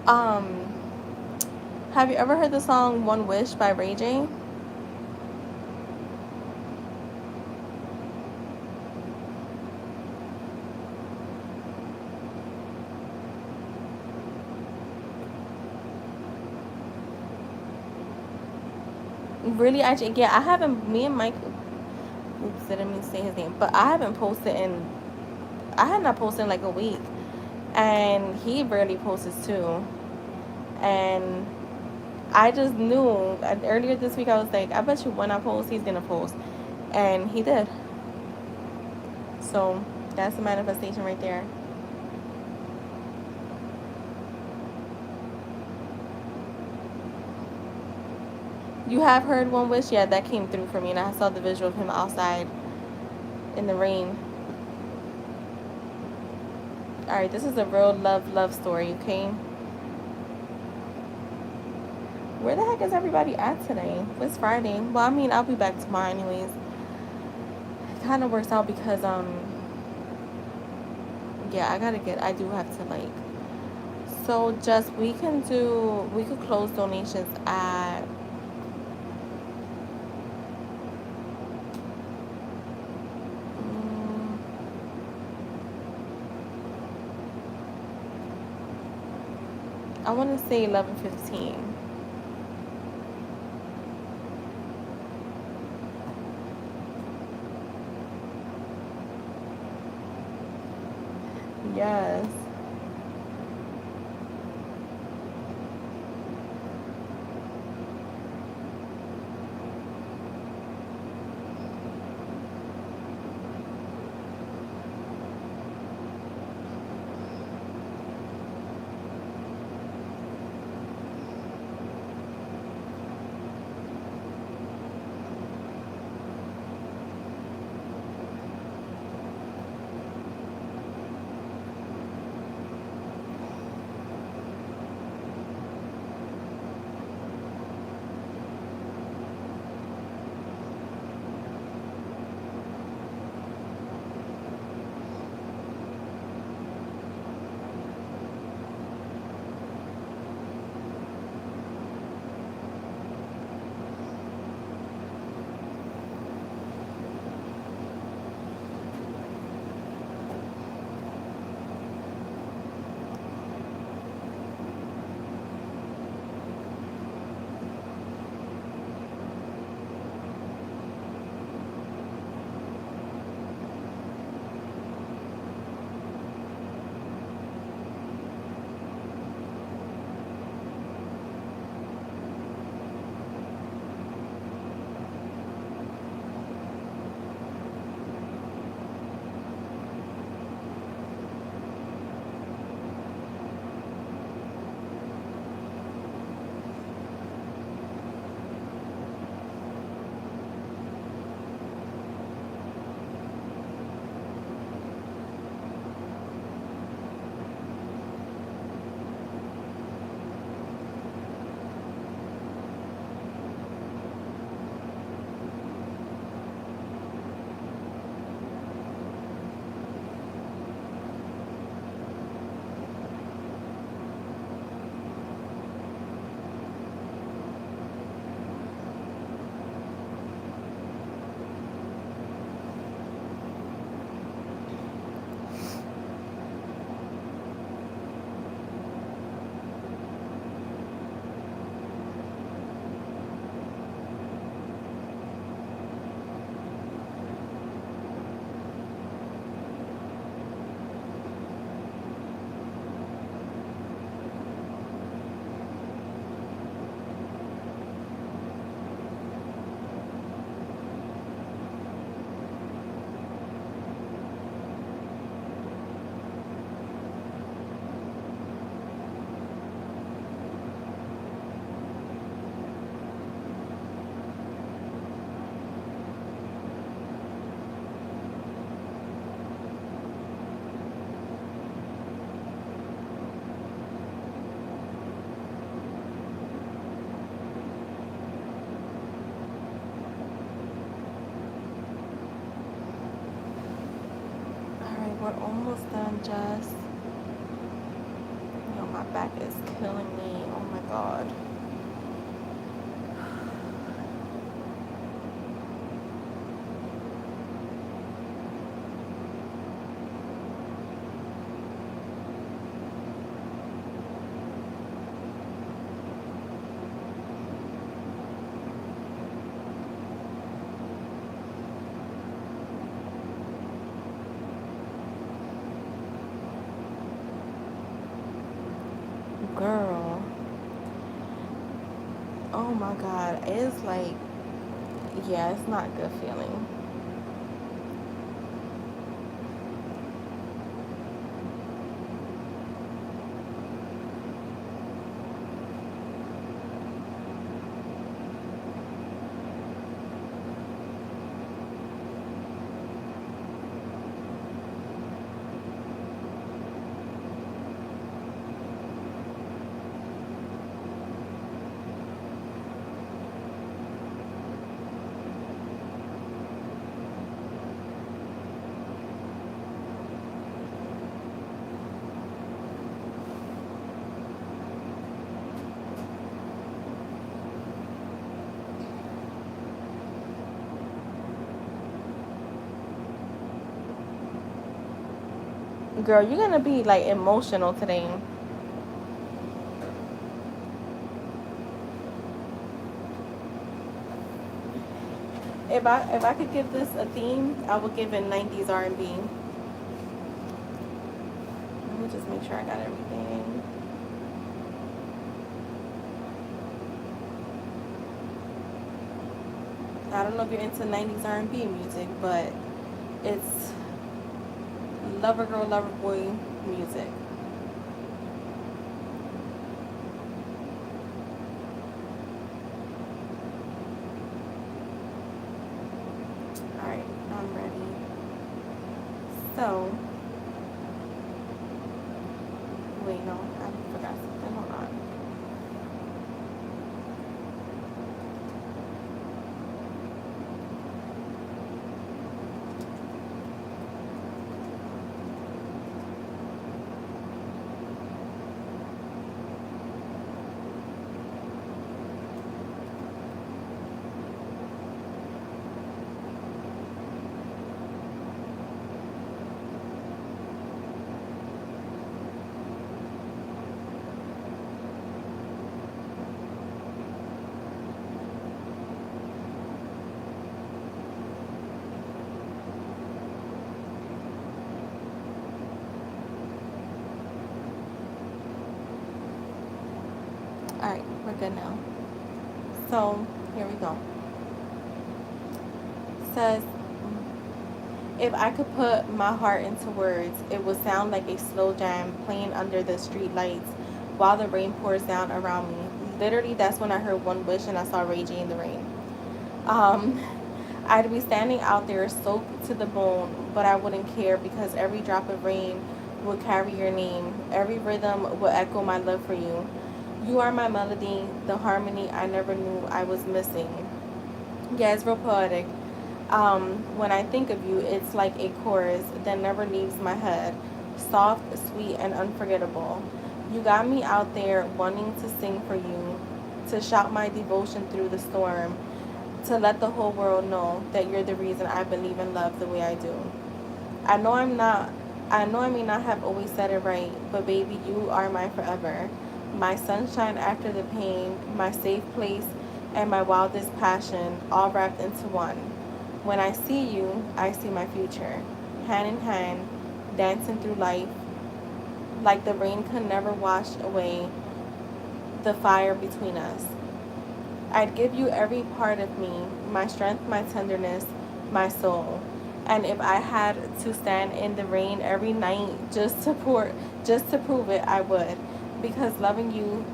um, have you ever heard the song One Wish by Ray J? Really, yeah, I haven't, me and Mike, oops, I didn't mean to say his name, but I haven't posted in, I had not posted in like a week. And he rarely posts too. And I just knew, earlier this week, I was like, I bet you when I post, he's gonna post. And he did. So that's the manifestation right there. You have heard One Wish? Yeah, that came through for me. And I saw the visual of him outside in the rain. Alright, this is a real love story, okay? Where the heck is everybody at today? It's Friday. Well, I mean, I'll be back tomorrow anyways. It kind of works out because, yeah, I do have to, like, so just, we could close donations at, I want to say 11:15. Yes. god, almost done, Jess. Yo, my back is killing me. Oh my god. Girl. Oh my god. It's like, yeah, it's not a good feeling. Girl, you're gonna be like emotional today. If I could give this a theme, I would give it 90s R&B. Let me just make sure I got everything. I don't know if you're into 90s R&B music, but it's lover girl, lover boy music. Alright, I'm ready. So, wait, no, I forgot something. Hold on. Alright, we're good now. So, here we go. It says, if I could put my heart into words, it would sound like a slow jam playing under the street lights while the rain pours down around me. Literally, that's when I heard One Wish and I saw Raging in the Rain. Um, I'd be standing out there soaked to the bone, but I wouldn't care because every drop of rain would carry your name. Every rhythm would echo my love for you. You are my melody, the harmony I never knew I was missing. Yeah, it's real poetic. When I think of you, it's like a chorus that never leaves my head. Soft, sweet, and unforgettable. You got me out there wanting to sing for you, to shout my devotion through the storm, to let the whole world know that you're the reason I believe in love the way I do. I know I'm not I know I may not have always said it right, but baby, you are my forever. My sunshine after the pain, my safe place, and my wildest passion, all wrapped into one. When I see you, I see my future. Hand in hand, dancing through life, like the rain could never wash away the fire between us. I'd give you every part of me, my strength, my tenderness, my soul. And if I had to stand in the rain every night just to prove it, I would. Because loving you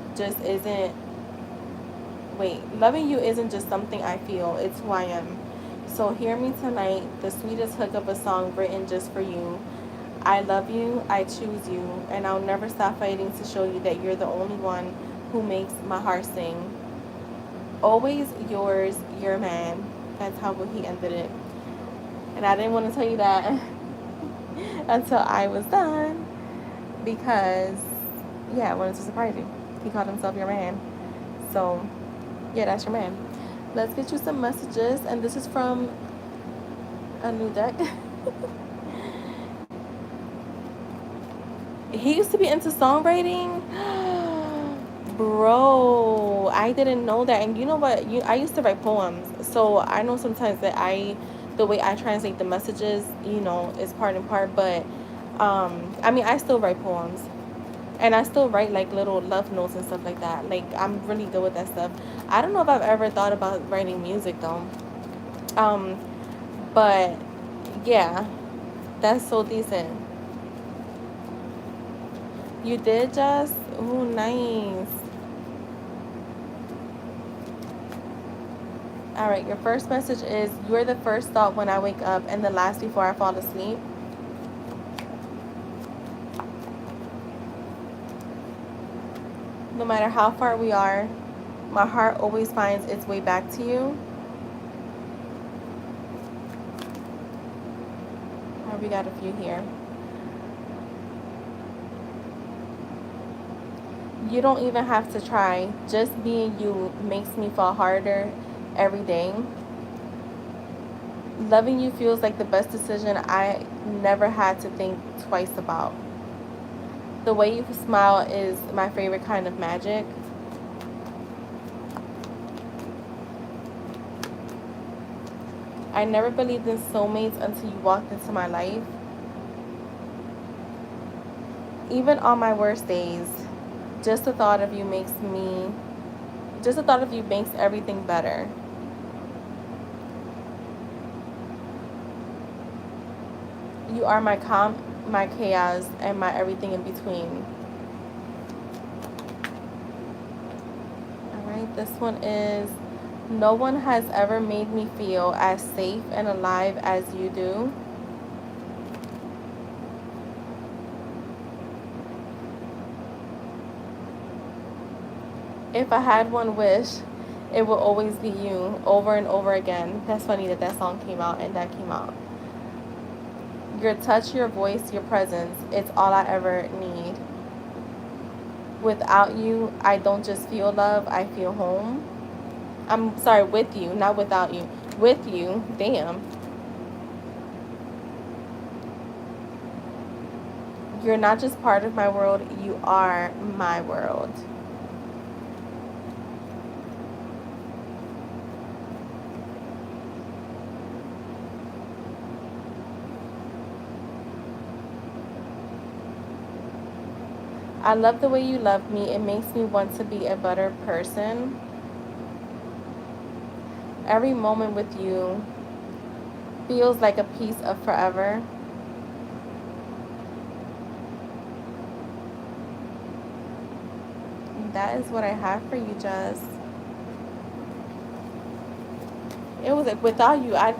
isn't just something I feel, it's who I am. So hear me tonight, the sweetest hook of a song written just for you. I love you, I choose you, and I'll never stop fighting to show you that you're the only one who makes my heart sing. Always yours, your man. That's how he ended it. And I didn't want to tell you that. until I was done because, yeah, I wanted to surprise you. He called himself your man. So, yeah, that's your man. Let's get you some messages. And this is from a new deck. He used to be into songwriting. Bro, I didn't know that. And you know what? I used to write poems. So I know sometimes that the way I translate the messages, is part and part. But, I mean, I still write poems. And I still write like little love notes and stuff like that. Like, I'm really good with that stuff. I don't know if I've ever thought about writing music though. Um, but yeah, that's so decent. You did, just? Ooh, nice. All right, your first message is, you're the first thought when I wake up and the last before I fall asleep. No matter how far we are, my heart always finds its way back to you. All right, we got a few here. You don't even have to try. Just being you makes me fall harder every day. Loving you feels like the best decision I never had to think twice about. The way you smile is my favorite kind of magic. I never believed in soulmates until you walked into my life. Even on my worst days, just the thought of you makes everything better. You are my calm, my chaos, and my everything in between. All right, this one is, no one has ever made me feel as safe and alive as you do. If I had one wish, it will always be you, over and over again. That's funny that that song came out and that came out. Your touch, your voice, your presence, it's all I ever need. Without you, I don't just feel love, I feel home. I'm sorry, with you, not without you. With you, damn. You're not just part of my world, you are my world. I love the way you love me. It makes me want to be a better person. Every moment with you feels like a piece of forever. That is what I have for you, Jess. It was like, without you, I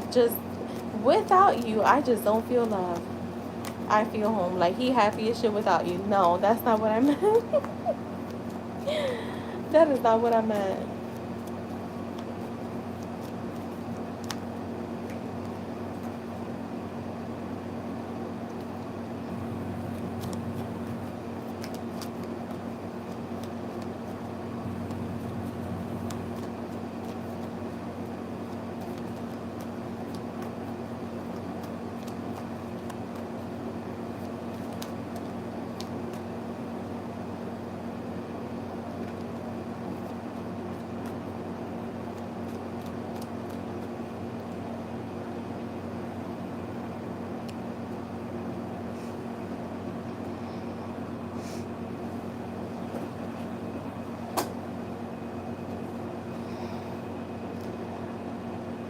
just don't feel love. I feel home. Like, he happy as shit without you. No, that's not what I meant. That is not what I meant.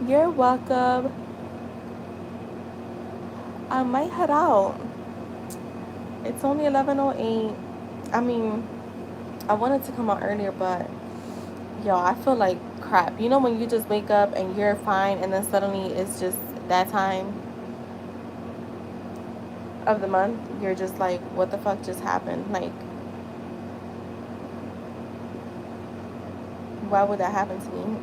You're welcome. I might head out. It's only 11:08. I mean, I wanted to come out earlier, but yo, I feel like crap. You know when you just wake up and you're fine, and then suddenly it's just that time of the month, you're just like, what the fuck just happened? Like, why would that happen to me?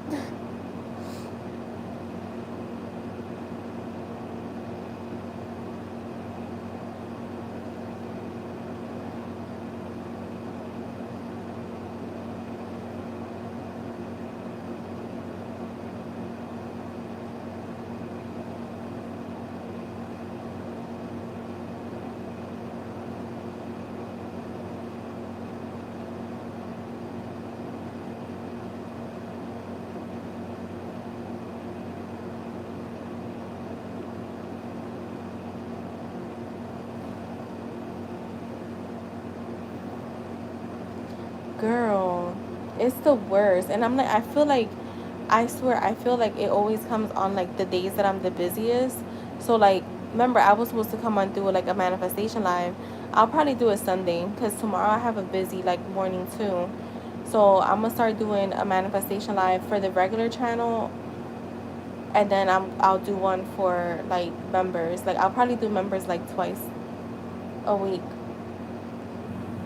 It's the worst. And I'm like, I feel like, I swear, I feel like it always comes on like the days that I'm the busiest. So like, remember, I was supposed to come on do like a manifestation live. I'll probably do it Sunday because tomorrow I have a busy like morning too. So I'm gonna start doing a manifestation live for the regular channel, and then I'll do one for like members. Like I'll probably do members like twice a week.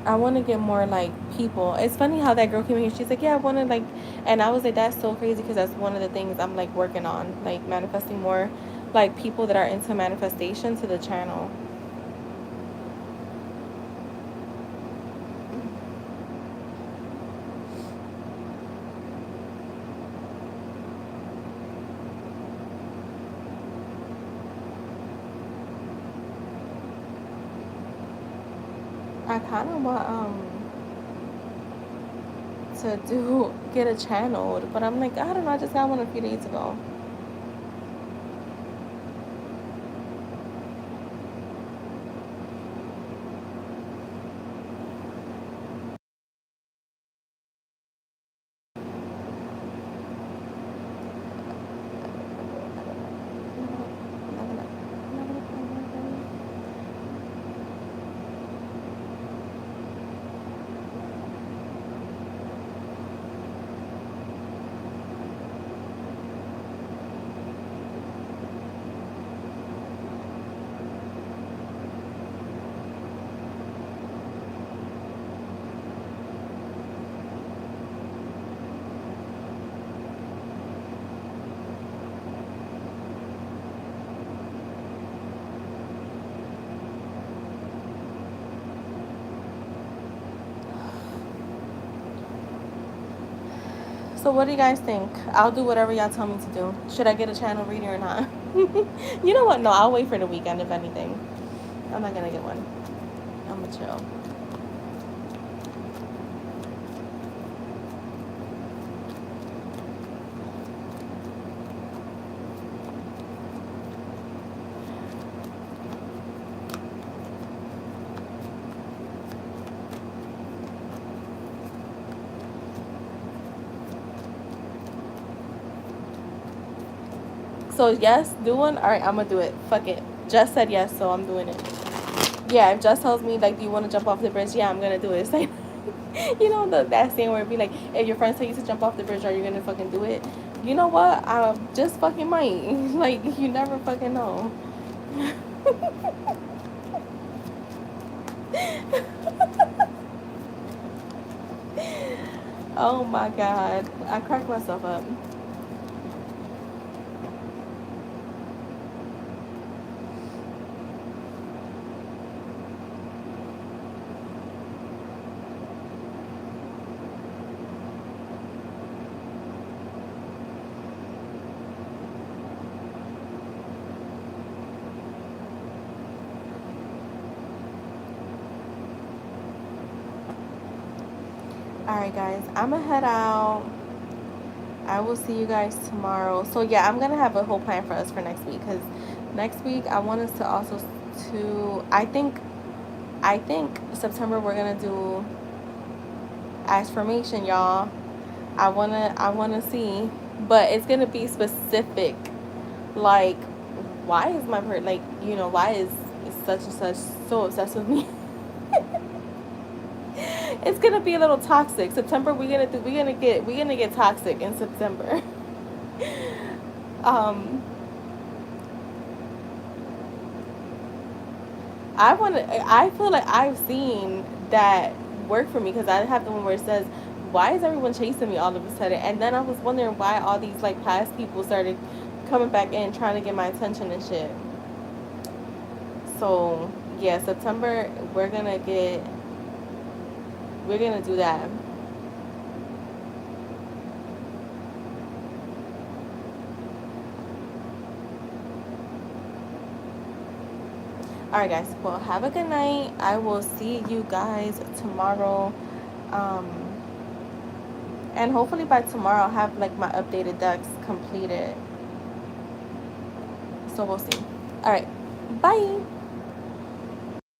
I want to get more like people. It's funny how that girl came in here. She's like, yeah, I want to like, and I was like, that's so crazy because that's one of the things I'm like working on, like manifesting more like people that are into manifestation to the channel. I kind of want to do get a channel, but I'm like, I don't know. I just got one a few days ago. So what do you guys think? I'll do whatever y'all tell me to do. Should I get a channel reading or not? You know what? No, I'll wait for the weekend if anything. I'm not gonna get one. I'm gonna chill. So yes, do one. All right, I'm gonna do it. Fuck it. Jess said yes, so I'm doing it. Yeah, if Jess tells me like, do you want to jump off the bridge? Yeah, I'm gonna do it. It's like, you know that saying where it be like, if your friends tell you to jump off the bridge, are you gonna fucking do it? You know what? I just fucking might. Like you never fucking know. Oh my god, I cracked myself up. Alright guys, I'ma head out. I will see you guys tomorrow. So yeah, I'm gonna have a whole plan for us for next week because next week I want us to also to I think September we're gonna do affirmation, y'all. I wanna see, but it's gonna be specific. Like, why is my like why is such and such so obsessed with me? It's gonna be a little toxic. September we're gonna get toxic in September. um I feel like I've seen that work for me because I have the one where it says, why is everyone chasing me all of a sudden? And then I was wondering why all these like past people started coming back in trying to get my attention and shit. So yeah, September we're gonna do that. Alright guys, well have a good night. I will see you guys tomorrow. Um and hopefully by tomorrow I'll have like my updated decks completed. So we'll see. Alright. Bye.